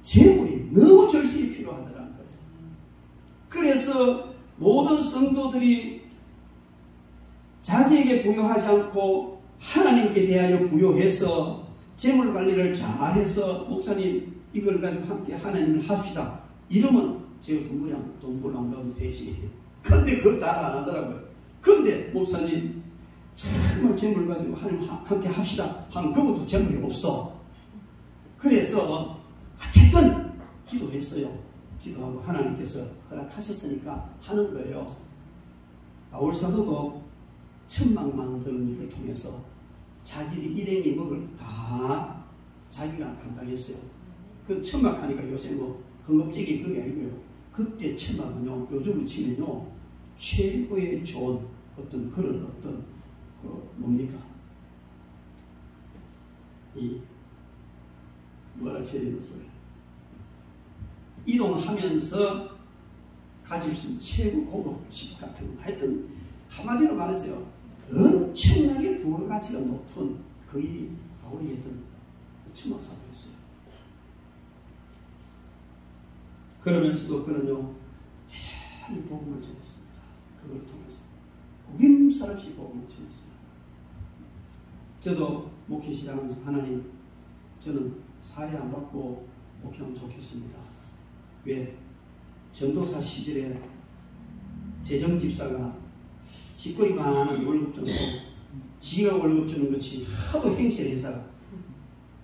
재물이 너무 절실히 필요하더라는 거예요. 그래서 모든 성도들이 자기에게 부여하지 않고 하나님께 대하여 부여해서 재물 관리를 잘해서 목사님 이걸 가지고 함께 하나님을 합시다. 이러면 제가 돈 벌러 안 가도 되지. 근데 그거 잘 안 하더라고요. 근데 목사님 정말 재물 가지고 하나님 함께 합시다 하면 그것도 재물이 없어. 그래서 어쨌든 기도했어요. 기도하고 하나님께서 허락하셨으니까 하는 거예요. 바울 사도도 천막만 드는 일을 통해서 자기들이 일행이 먹을 다 자기가 감당했어요. 그 천막하니까 요새 뭐 흥겁지기 그게 아니고요. 그때 천막은요 요즘으로 치면요 최고의 좋은 그런 뭡니까? 뭐라 해야 되겠어요? 이동하면서 가질 수 있는 최고 고급 집 같은 거. 하여튼 한마디로 말했어요. 엄청나게 부가가치가 높은 그 일이 바울이 했던 천막사업이었어요. 그러면서도 그는요 여전히 복음을 전했습니다. 그걸 통해서 구김살없이 복음을 전했습니다. 저도 목회 시작하면서 하나님 저는 사례 안 받고 목회하면 좋겠습니다. 왜? 전도사 시절에 재정집사가 집거리 많은 월급 주고 지가 월급 주는 것이 하도 행실해서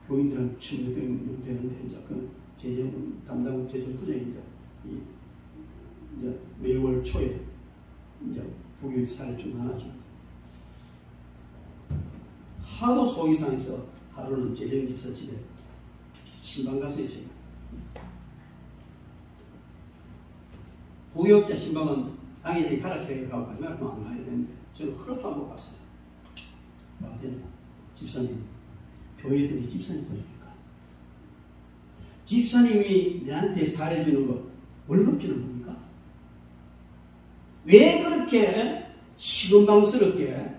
교인들은 1,600명 되는데 이제 그 재정 담당 재정 부장인데 이제 매월 초에 이제 부교인 사례 중 하나죠. 하도 속이 상해서 하루는 재정집사 집에 신방 갔어요. 제가 부역자 신방은 당연히 가락해 가고 가지 말고 안 가야 되는데 저는 허락하고 갔어요. 가더니 집사님, 교회들이 집사님 돈입니까? 집사님이 내한테 사례 주는 거 월급 주는 겁니까? 왜 그렇게 시금방스럽게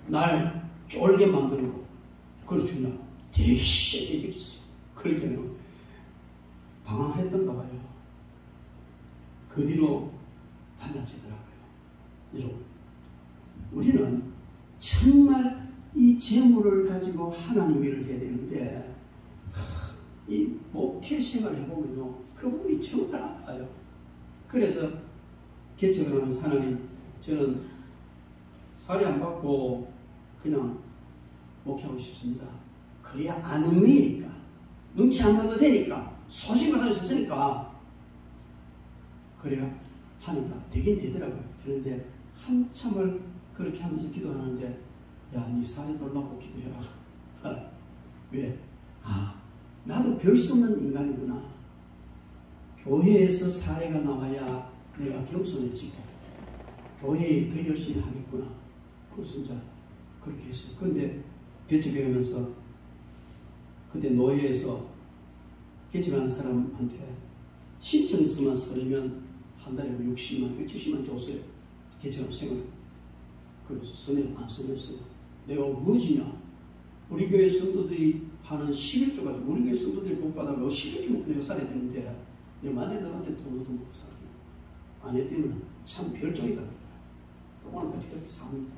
날 쫄게 만들고 그걸 주냐? 되게 세게 있어. 그렇게는 당황했던가 봐요. 그 뒤로 달라지더라고요. 여러분, 우리는 정말 이 재물을 가지고 하나님 일을 해야 되는데 이 목회 생활을 해보면요 그 부분이 정말 아파요. 그래서 개척을 하면서 하나님 저는 사례 안 받고 그냥 목회하고 싶습니다. 그래야 안 얽매이니까 눈치 안 봐도 되니까 소식을 할 수 있으니까 그래야 하니까 되긴 되더라고요. 그런데 한참을 그렇게 하면서 기도하는데 야, 네 사례 돌라고 기도해라. 왜? 나도 별 수 없는 인간이구나. 교회에서 사례가 나와야 내가 겸손해지고 교회에 더 열심히 하겠구나. 그래서 이제 그렇게 했어요. 그런데 개척하면서 그때 노예에서 개척하는 사람한테 신청서만 써내면 한 달에 60만 원, 70만 원 줬어요. 개척하는 생활. 그래서 선을 안 써냈어요. 내가 무엇이냐? 우리 교회 성도들이 하는 11조 가지고 우리 교회 성도들이 복 받아가 11조 먹고 내가 살아야 되는데 내가 만약에 너한테 돈도 먹고 살게 안 했다면 참 별종이다. 또 오늘까지 그렇게 삽니다.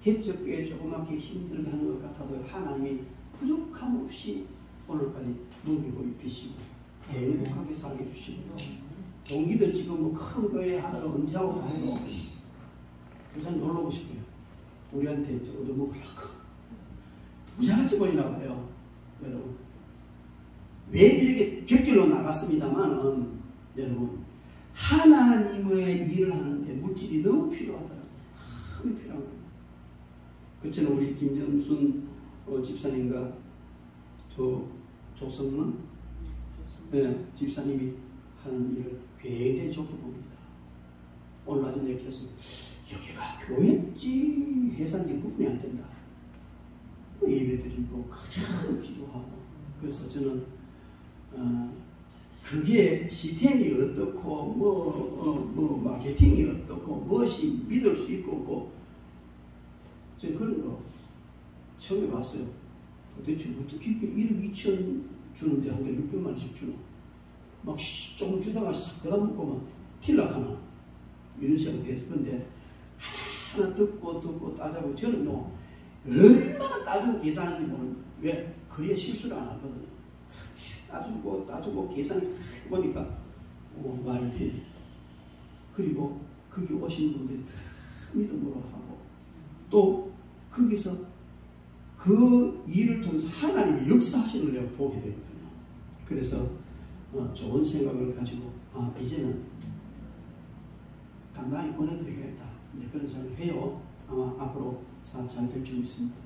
개척교회 조그맣게 힘들게 하는 것 같아도 하나님이 부족함 없이 오늘까지 먹이고 입히시고 행복하게 살게 해주시고 동기들 지금 뭐 큰 거에 하다가 은퇴하고 다 해도 부산 놀러 오고 싶어요. 우리한테 얻어먹으려고 부자같이 보이나 봐요. 여러분 왜 이렇게 곁길로 나갔습니다만은 여러분 하나님의 일을 하는데 물질이 너무 필요하더라고요. 너무 필요한 거예요. 그처럼 우리 김정순 집사님과 조성문 집사님이 하는 일을 굉장히 좋게 봅니다. 오늘 아침 내가 켰어요. 여기가 교회인지 회사인지 구분이 안 된다. 예배드리고 그저 기도하고 그래서 저는 그게 시스템이 어떻고 뭐 마케팅이 어떻고 무엇이 믿을 수 있고 없고 저는 그런 거 처음에 봤어요. 도대체 어떻게 1억 2천 주는데 한 달에 600만 원씩 주나? 막 조금 주다가 싹 그다 먹고 막 틸락하나? 이런 식으로 돼서 근데 하나 듣고 따져보고 저는요 얼마나 따지고 계산하는지 모르는 왜? 그래야 실수를 안 하거든요. 따지고 계산을 해보니까 말이 되네. 그리고 거기 오신 분들이 다 믿음으로 하고 또 거기서 그 일을 통해서 하나님의 역사하시는 걸 보게 되거든요. 그래서 좋은 생각을 가지고 이제는 당당히 권해드리겠다. 그런 생각을 해요. 아마 앞으로 사업 잘 될 줄 믿습니다.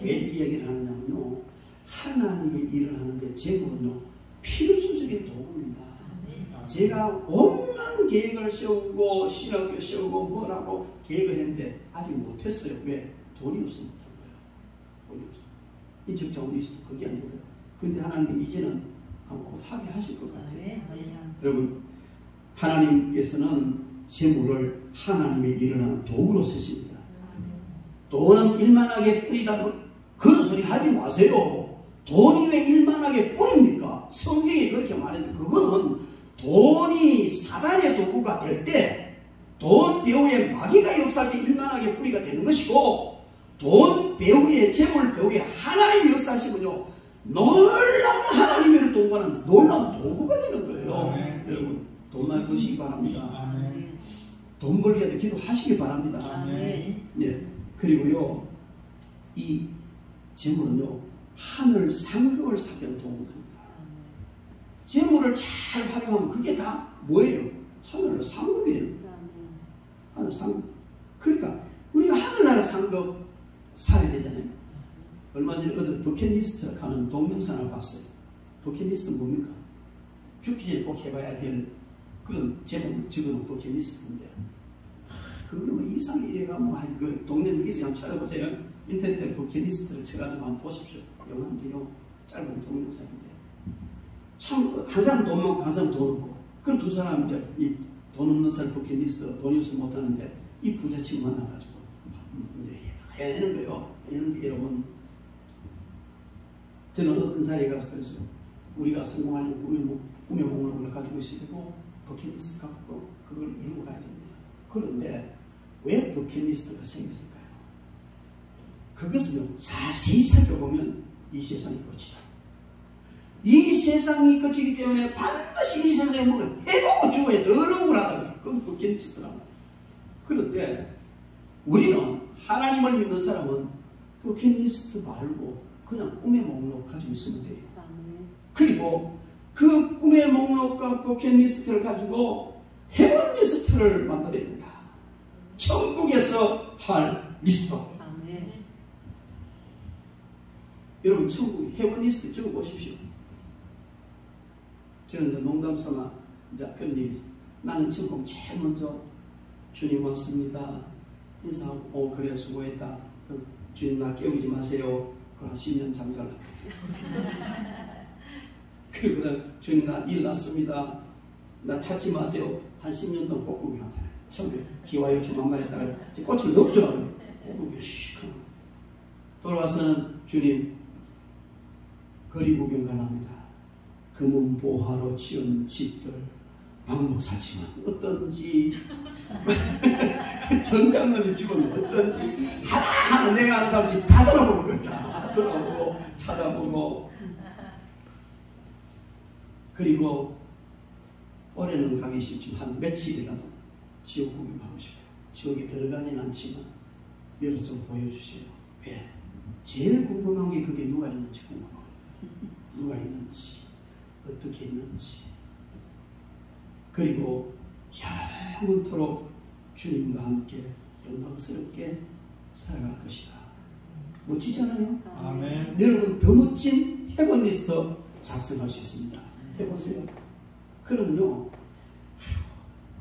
왜 이 얘기를 하느냐면요. 하나님의 일을 하는데 재물은요 필수적인 도구입니다. 제가 온갖 계획을 세우고 신학교 세우고 뭐라고 계획을 했는데 아직 못했어요. 왜? 돈이 없어 못한 거예요. 돈이 없어. 인적 자원이 있어도 그게 안 되더라고요. 근데 하나님이 이제는 곧 하게 하실 것 같아요. 여러분 하나님께서는 재물을 하나님의 일을 하는 도구로 쓰십니다. 돈은 일만하게 뿌리다 그런 소리 하지 마세요. 돈이 왜 일만하게 뿌립니까? 성경이 그렇게 말했는데 그거는 돈이 사단의 도구가 될 때 돈 배후에 마귀가 역사할 때 일만하게 뿌리가 되는 것이고 돈 배후에 재물 배후에 하나님이 역사하시면요 놀라운 하나님의 도구는 놀라운 도구가 되는 거예요. 여러분 돈 많이 버시기 바랍니다. 돈 벌게 해도 기도하시기 바랍니다. 네. 그리고요 이 재물은요 하늘 상급을 사기는 도구입니다. 재물을 잘 활용하면 그게 다 뭐예요? 하늘 상급이에요. 하늘 상급. 그러니까 우리가 하늘나라 상급 살아야 되잖아요. 얼마 전에 어디 버킷리스트 가는 동영상을 봤어요. 버킷리스트는 뭡니까? 죽기 전에 꼭 해봐야 될 그런 제목 적어놓은 버킷리스트인데 그거는 뭐 이상이 이래가 뭐 그 동영상 있어요. 한번 찾아보세요. 인터넷에 버킷리스트를 쳐가지고 한번 보십시오. 영화인데요. 짧은 동영상인데 참 한 사람은 돈 많고 한 사람은 돈 없고 그럼 두 사람 이제 이 돈 없는 사람 버킷리스트 돈이 없어 못하는데 이 부자 친구 만나가지고 해내는 거예요. 해내는데 여러분 저는 어떤 자리에 가서 그래서 우리가 성공하려면 꿈의 목록을 가지고 있어야 되고 버킷리스트 갖고 그걸 이루고 가야 됩니다. 그런데 왜 버킷리스트가 생겼을까요? 그것을 자세히 살펴보면 이 세상이 끝이다. 이 세상이 끝이기 때문에 반드시 이 세상에 뭔가 해보고 죽어야 더러움을 하다니 그건 버킷리스트라고. 그런데 우리는 하나님을 믿는 사람은 버킷리스트 말고 그냥 꿈의 목록 가지고 있으면 돼요. 그리고 그 꿈의 목록과 버킷리스트를 가지고 헤븐 리스트를 만들어야 된다. 천국에서 할 리스트. 여러분 천국 헤븐 리스트 적어보십시오. 저는 이제 농담 삼아 이제 그런 얘기 있어요. 나는 천국 제일 먼저 주님 왔습니다. 인사하고 그래 수고했다. 그럼 주님 나 깨우지 마세요. 그럼 10년 잠잘라. 그리고 주님 나 일 났습니다. 나 찾지 마세요. 한 10년 동안 꼭 구경한다. 천국에 기와요 주만만했다가 꽃을 너무 좋아해요. 구경 시커. 돌아와서는 주님 거리 구경 가랍니다. 금은 보화로 지은 집들 방목사지만 어떤지 정장론이 죽으면 어떤지 하나하나 내가 아는 사람 집 다 돌아보고 그랬다. 돌아보고 찾아보고. 그리고 올해는 가기 싫지만 한 며칠이라도 지옥 구경하고 싶어요. 지옥에 들어가진 않지만 열어서 보여주세요. 왜? 제일 궁금한 게 그게 누가 있는지 궁금해요. 누가 있는지, 어떻게 있는지. 그리고 영원토록 주님과 함께 영광스럽게 살아갈 것이다. 멋지잖아요? 아멘. 여러분 더 멋진 헤븐리스트 작성할 수 있습니다. 해보세요. 그러면요,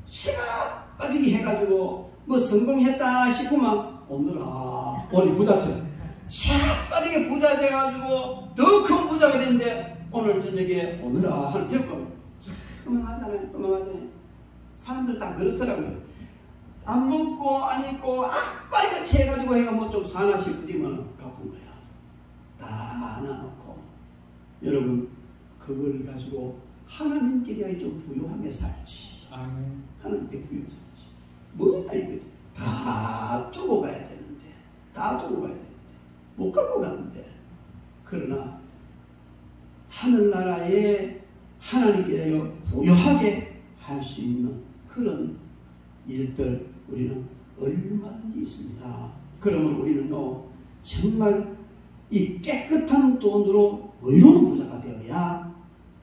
시가 빠지게 해가지고 뭐 성공했다 싶으면 오늘 부자처럼 시가 빠지게 부자 돼가지고 더 큰 부자가 됐는데 오늘 저녁에 오늘아 하는 결과는 허망하잖아요. 사람들 다 그렇더라고요. 안 먹고 안 입고 악빨같이 해가지고 해가 뭐 좀 사나 싶으면 갚은 거야. 다 나눠놓고. 여러분 그걸 가지고 하나님께 좀 부유하게 살지. 아멘. 하나님께 부유하게 살지. 뭐냐 이거지. 다 두고 가야 되는데. 다 두고 가야 되는데. 못 갖고 가는데. 그러나 하늘나라에 하나님께 대하여 부유하게 할 수 있는 그런 일들 우리는 얼마든지 있습니다. 그러면 우리는요 정말 이 깨끗한 돈으로 의로운 부자가 되어야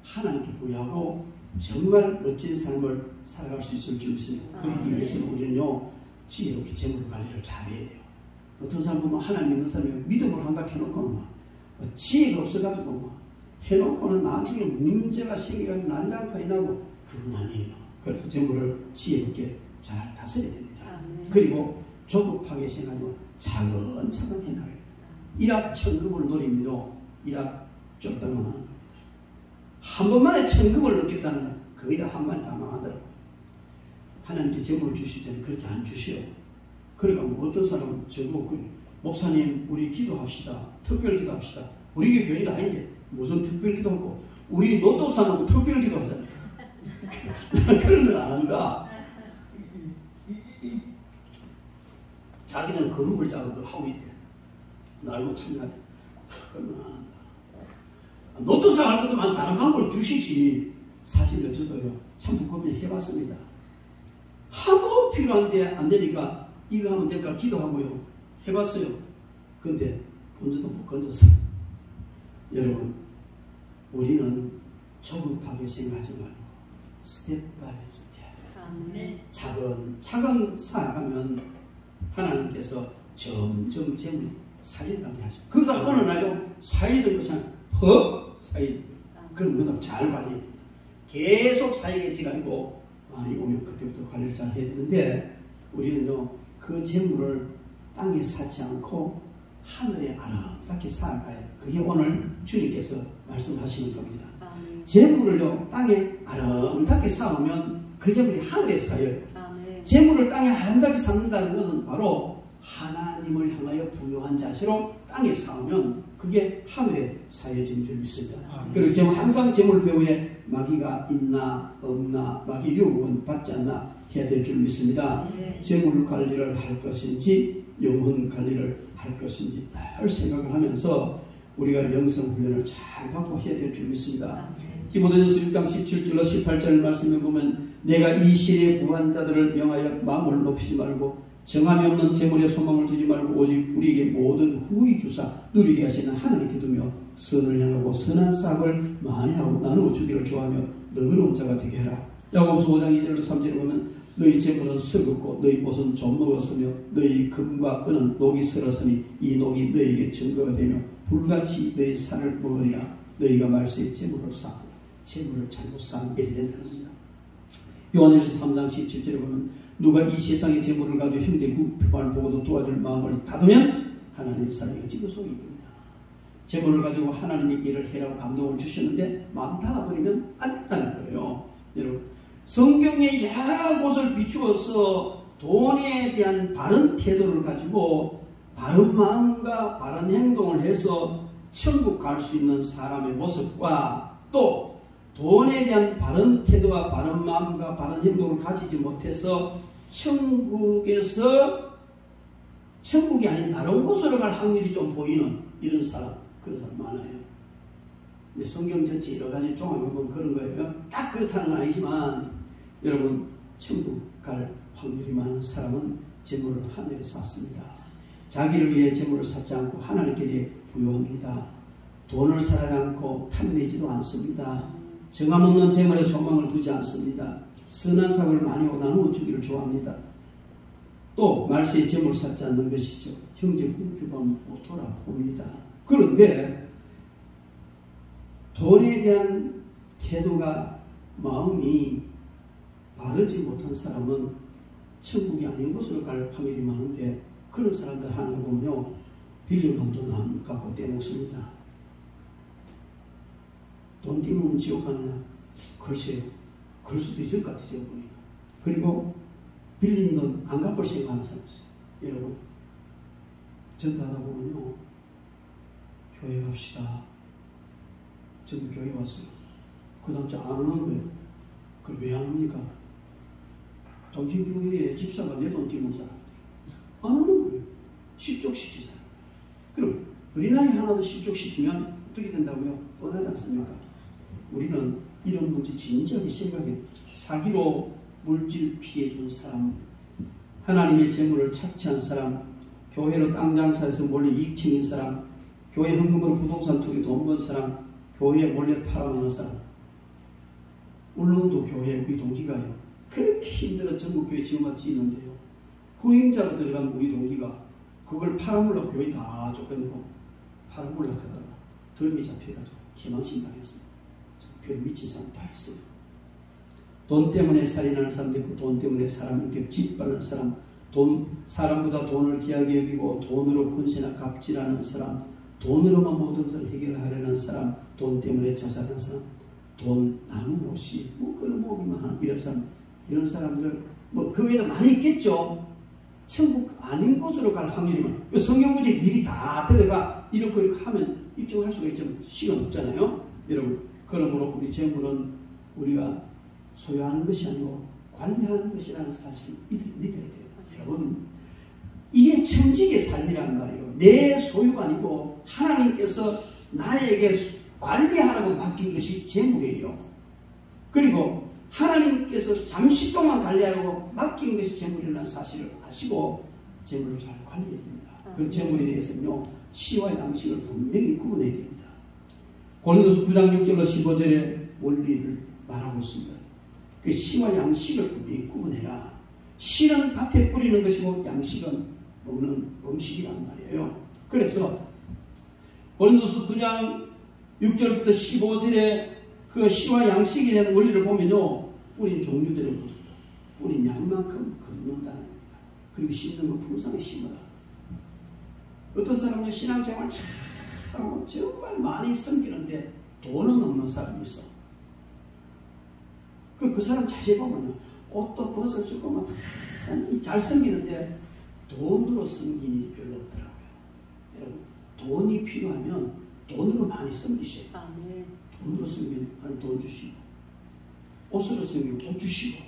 하나님께 부여하고 정말 멋진 삶을 살아갈 수 있을 줄 믿습니다. 그러기 위해서는 우리는요 지혜롭게 재물 관리를 잘해야 돼요. 어떤 사람 보면 하나님 믿는 사람이 믿음으로 한다 해놓고는 지혜가 없어가지고 막 해놓고는 나중에 문제가 생기가지고 난장판이 나고 그건 아니에요. 그래서 재물을 지혜롭게 잘 다스려야 됩니다. 그리고 조급하게 생각하고 차근차근 해나가야 됩니다. 일확천금을 노리면요 일확 쫓다만 하는 겁니다. 한 번만에 천금을 넣겠다는 건 거의 다 한 번에 다 망하더라고요. 하나님께 재물을 주실 때는 그렇게 안 주시오. 그러니까 뭐 어떤 사람은 저보고 목사님 우리 기도합시다. 특별 기도합시다. 우리 교회도 아닌데 무슨 특별 기도하고 우리 로또 사놓고 특별 기도하잖아요. 그런 건 안 한다. 자기는 그룹을 짜고 하고 있대. 날고 참여해. 그런 건 안 한다. 로또사 할 것도 많은 다른 방법을 주시지. 사실 저도요 참 부끄럽게 해봤습니다. 하도 필요한데 안 되니까 이거 하면 될까 기도하고요 해봤어요. 근데 본전도 못 건졌어요. 여러분 우리는 조급하게 생각하지 말고 스텝 바이 스텝 차근차근 살아가면 하나님께서 점점 재물이 쌓여가게 하십니다. 그러다 어느 날요 쌓이던 것이 퍽 쌓이는 거예요. 그럼 잘 관리해야 됩니다. 계속 쌓이겠지 아니고 많이 오면 그때부터 관리를 잘 해야 되는데 우리는요 그 재물을 땅에 쌓지 않고 하늘에 아름답게 쌓아가야 해요. 그게 오늘 주님께서 말씀하시는 겁니다. 재물을요 땅에 아름답게 쌓으면 그 재물이 하늘에 쌓여요. 재물을 땅에 아름답게 쌓는다는 것은 바로 하나님을 향하여 부유한 자세로 땅에 쌓으면 그게 하늘에 쌓여진 줄 믿습니다. 그리고 항상 재물 배후에 마귀가 있나 없나 마귀 유혹은 받지 않나 해야 될 줄 믿습니다. 재물 관리를 할 것인지 영혼 관리를 할 것인지 늘 생각을 하면서 우리가 영성 훈련을 잘 받고 해야 될 줄 믿습니다. 디모데전서 6장 17절로 18절 말씀에 보면 내가 이 시대의 부한 자들을 명하여 마음을 높이지 말고 정함이 없는 재물에 소망을 두지 말고 오직 우리에게 모든 후히 주사 누리게 하시는 하나님께 두며 선을 향하고 선한 싹을 많이 하고 나누어 주기를 좋아하며 너그러운 자가 되게 해라. 야고보서 5장 2절로 3절에 보면 너희 재물은 썩었고 너희 옷은 좀 먹었으며 너희 금과 은은 녹이 슬었으니 이 녹이 너희에게 증거가 되며 불같이 너희 살을 먹으리라. 너희가 말세에 재물을 쌓고 재물을 잘못 쌓으면 이래 된다는 겁니다. 요한일서 3장 17절에 보면 누가 이 세상의 재물을 가지고 형제 구별을 보고도 도와줄 마음을 닫으면 하나님의 사랑이 어찌 속이 있느냐. 재물을 가지고 하나님의 일을 해라고 감동을 주셨는데 마음 닫아버리면 안 된다는 거예요. 여러분 성경의 여러 곳을 비추어서 돈에 대한 바른 태도를 가지고 바른 마음과 바른 행동을 해서 천국 갈 수 있는 사람의 모습과 또 돈에 대한 바른 태도와 바른 마음과 바른 행동을 가지지 못해서 천국에서 천국이 아닌 다른 곳으로 갈 확률이 좀 보이는 이런 사람, 그런 사람 많아요. 근데 성경 전체 여러 가지 종합해보면 그런 거예요. 딱 그렇다는 건 아니지만 여러분 천국 갈 확률이 많은 사람은 재물을 하늘에 쌓습니다. 자기를 위해 재물을 쌓지 않고 하나님께 대해 부요합니다. 돈을 사랑하지 않고 탐내지도 않습니다. 정함없는 재물에 소망을 두지 않습니다. 선한 사고를 많이 하고 나누어 주기를 좋아합니다. 또 말세에 재물을 쌓지 않는 것이죠. 형제 궁핍함 못 돌아봅니다. 그런데 돈에 대한 태도가 마음이 바르지 못한 사람은 천국이 아닌 곳으로 갈 확률이 많은데 그런 사람들 하는 거 보면요. 빌린 돈도 남 갖고 떼먹습니다. 돈 띄우면 지옥 가느냐? 글쎄요. 그럴 수도 있을 것 같아요. 제가 보니까. 그리고 빌린 돈 안 갚을 생각하는 사람 있어요. 여러분 전도하다 보면요. 교회 갑시다. 저도 교회 왔어요. 그 다음 주 안 오는 거예요. 그걸 왜 안 옵니까? 당신 교회에 집사가 내 돈 띄우는 사람들 안 오는 거예요. 실족시킨 사람. 그럼 어린아이 하나도 실족시키면 어떻게 된다고요? 뻔하지 않습니까? 우리는 이런 문제 진지하게 생각해. 사기로 물질 피해준 사람, 하나님의 재물을 착취한 사람, 교회로 땅 장사해서 몰래 이익 챙긴 사람, 교회 헌금으로 부동산 투기 돈 번 사람, 교회에 몰래 팔아먹는 사람. 울릉도 교회 우리 동기가요. 그렇게 힘들어 전국교회 지금까지 지는데요. 후임자로 들어간 우리 동기가 그걸 팔아먹으려고 교회 다 쫓겨내고 팔아먹으려고 하다가 덜미 잡혀가지고 개망신 당했어요. 별 미친 사람 다 있어요. 돈 때문에 살인하는 사람도 있고 돈 때문에 사람 인격 짓밟는 사람, 사람보다 돈을 귀하게 여기고 돈으로 권세나 갑질하는 사람, 돈으로만 모든 것을 해결하려는 사람, 돈 때문에 자살하는 사람, 돈 나눔 없이 끌어모으기만 하는 이런 사람들 그 외에도 많이 있겠죠. 천국 아닌 곳으로 갈 확률이 많아요. 성경 문제 미리 다 들어가 이렇게 하면 입증할 수가 있지만 시간 없잖아요. 여러분 그러므로 우리 재물은 우리가 소유하는 것이 아니고 관리하는 것이라는 사실을 믿어야 돼요. 여러분 이게 천직의 삶이란 말이에요. 내 소유가 아니고 하나님께서 나에게 관리하라고 맡긴 것이 재물이에요. 그리고 하나님께서 잠시 동안 관리하라고 맡긴 것이 재물이라는 사실을 아시고 재물을 잘 관리해야 됩니다. 그 재물에 대해서는요. 시와 양식을 분명히 구분해야 됩니다. 고린도서 9장 6절로 15절의 원리를 말하고 있습니다. 그 시와 양식을 분명히 구분해라. 씨는 밭에 뿌리는 것이고 양식은 먹는 음식이란 말이에요. 그래서 고린도서 9장 6절부터 15절에 그 씨와 양식에 대한 원리를 보면요. 뿌린 종류대로 거둔다. 뿌린 양만큼 거둔다는 겁니다. 그리고 심는 건 풍성히 심어라. 어떤 사람은 신앙생활 참 정말 많이 섬기는데 돈은 없는 사람이 있어. 그 사람 자세히 보면요. 옷도 벗어주고 막 잘 섬기는데 돈으로 섬기는 일이 별로 없더라고요. 여러분 돈이 필요하면 돈으로 많이 섬기셔야 돼요. 돈으로 섬기면 하나님 돈 주시고 옷으로 섬기면 옷 주시고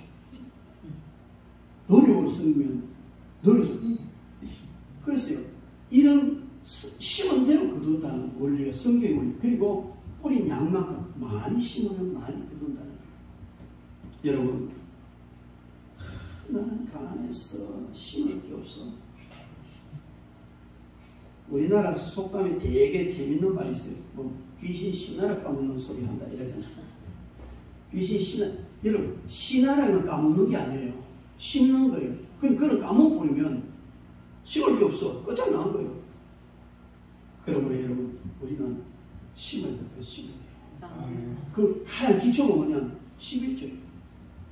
노력으로 섬기면 노력으로 그랬어요. 이런 심은 대로 거둔다는 원리가 성경의 원리. 그리고 뿌린 양만큼 많이 심으면 많이 거둔다는 거예요. 여러분 나는 가난해서 심을 게 없어. 우리나라 속담에 되게 재밌는 말이 있어요. 귀신 씨나라 까먹는 소리 한다 이러잖아요. 귀신 씨나 여러분 씨나라는 까먹는 게 아니에요. 심는 거예요. 그걸 까먹어버리면 심을 게 없어. 끝장나는 거예요. 그러므로 여러분 우리는 심을 때 심어야 돼요. 그 가장 기초가 뭐냐면 11조예요.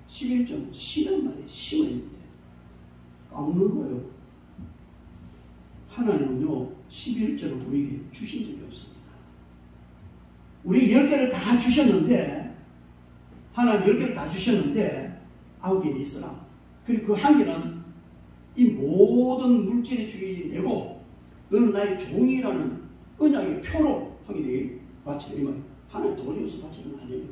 11조는 씨란 말이에요. 심어야 되는데 까먹는 거예요. 하나님은요 11조를 우리에게 주신 적이 없습니다. 우리 10개를 다 주셨는데 하나님 10개를 다 주셨는데 9개는 있어라. 그리고 그 한 개는 이 모든 물질의 주인이 내고 너는 나의 종이라는 언약의 표로 하게 바치면 하나님 돈이 없어 바치는 거 아니에요.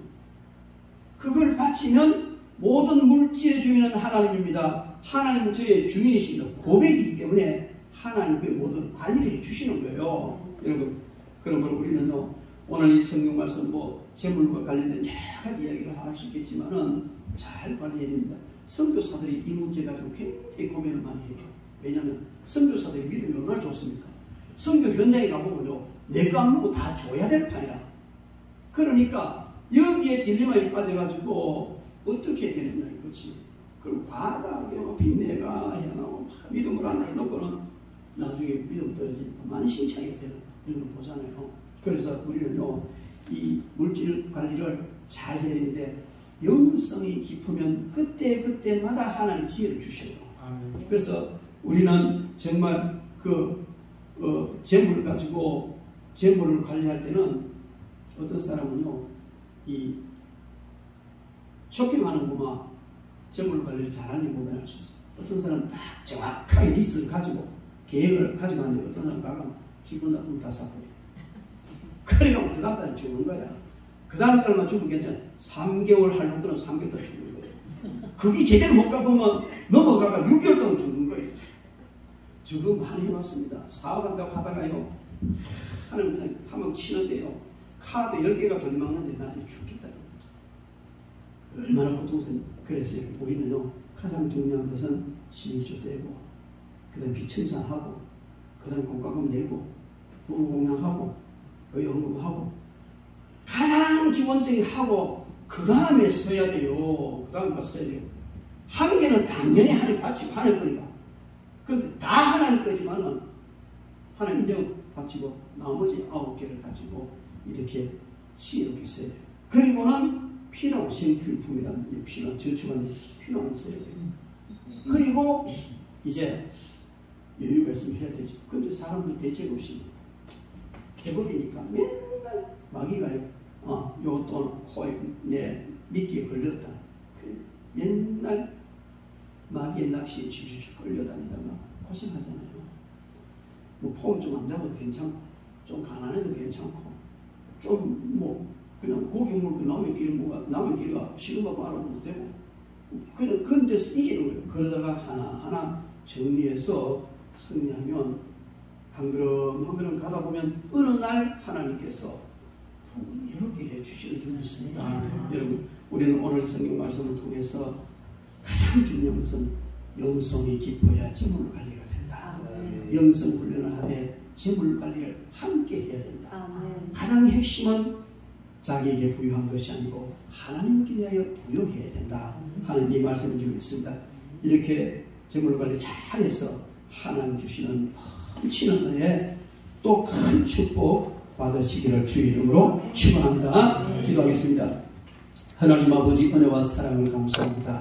그걸 바치면 모든 물질의 주인은 하나님입니다. 하나님 저의 주인이신 고백이기 때문에 하나님 그 모든 관리를 해주시는 거예요. 여러분, 그러므로 우리는요, 오늘 이 성경 말씀 재물과 관련된 여러 가지 이야기를 할 수 있겠지만은 잘 관리해야 됩니다. 선교사들이 이 문제 가지고 굉장히 고민을 많이 해요. 왜냐하면 선교사들의 믿음이 얼마나 좋습니까? 선교 현장에 가보면요, 내거 안 먹고 다 줘야 될 판이라. 그러니까 여기에 딜레마에 빠져가지고 어떻게 해야 되느냐 이거지. 그리고 과다하게 빚내가 해나고 믿음을 안 해놓고는 나중에 믿음 떨어지니까 만신창이 되는 이런 걸 보잖아요. 그래서 우리는요, 이 물질 관리를 잘 해야 되는데 영성이 깊으면 그때마다 하나님 지혜를 주셔요. 그래서 우리는 정말 재물을 가지고 재물을 관리할 때는 어떤 사람은요, 이 쇼핑하는 것만 재물 관리를 잘하는 못하는 할 수 있어요. 어떤 사람은 딱 정확하게 리스트를 가지고 계획을 가지고 하는데 어떤 사람은 가면 기분 나쁘면 다 사버려. 그러니까 그 다음 달에 죽는 거야. 그 다음 달만 죽으면 괜찮아. 3개월 하려고 그러면 3개월 동안 죽는 거예요. 그게 제대로 못 가보면 넘어가가 6개월 동안 죽는 거예요. 저도 많이 해봤습니다. 사업한다고 하다가요, 하나님 그냥 한번 치는데요, 카드 10개가 돌려막는데 나중에 죽겠다는 거죠. 얼마나 고통스러워요. 그래서 우리는요, 가장 중요한 것은 11조 떼고, 그 다음에 비천사하고, 그 다음에 공과금 내고, 부모 공양하고, 그 연금하고, 가장 기본적인 하고, 그 다음에 써야 돼요. 그 다음에 써야 돼요. 한 개는 당연히 하나님 바치고 하나님 거니까. 그런데 다 하나님 거지만은 하나님 인정 바치고 나머지 9개를 가지고 이렇게 지혜롭게 써야 돼요. 그리고는 필요한 신필품이라는 필요한 저축하는 필요한 써야 돼요. 그리고 이제 여유가 있으면 해야 되죠. 그런데 사람들 대책 없이 해버리니까 맨날 마귀가요, 요것도 코에 내 미끼에 걸렸다. 맨날 마귀의 낚시에 줄줄 끌려다니다가 고생하잖아요. 폼 좀 안 잡아도 괜찮고, 좀 가난해도 괜찮고, 좀 그냥 고기 물고 남의 길이가 싫어가고 알아보도 되고, 그런 데서 이기는 거예요. 그러다가 하나하나 정리해서 승리하면 한 걸음 가다 보면 어느 날 하나님께서 풍요롭게 해주시는 줄이 있습니다. 여러분, 우리는 오늘 성경 말씀을 통해서 가장 중요한 것은 영성이 깊어야 재물 관리가 된다. 영성 훈련을 하되 재물 관리를 함께 해야 된다. 가장 핵심은 자기에게 부여한 것이 아니고 하나님께 위하여 부여해야 된다 하는 이 말씀을 주고 있습니다. 이렇게 재물 관리 잘해서 하나님 주시는 넘치는 은혜, 또 큰 축복 받으시기를 주의 이름으로 축원합니다. 기도하겠습니다. 하나님 아버지, 은혜와 사랑을 감사합니다.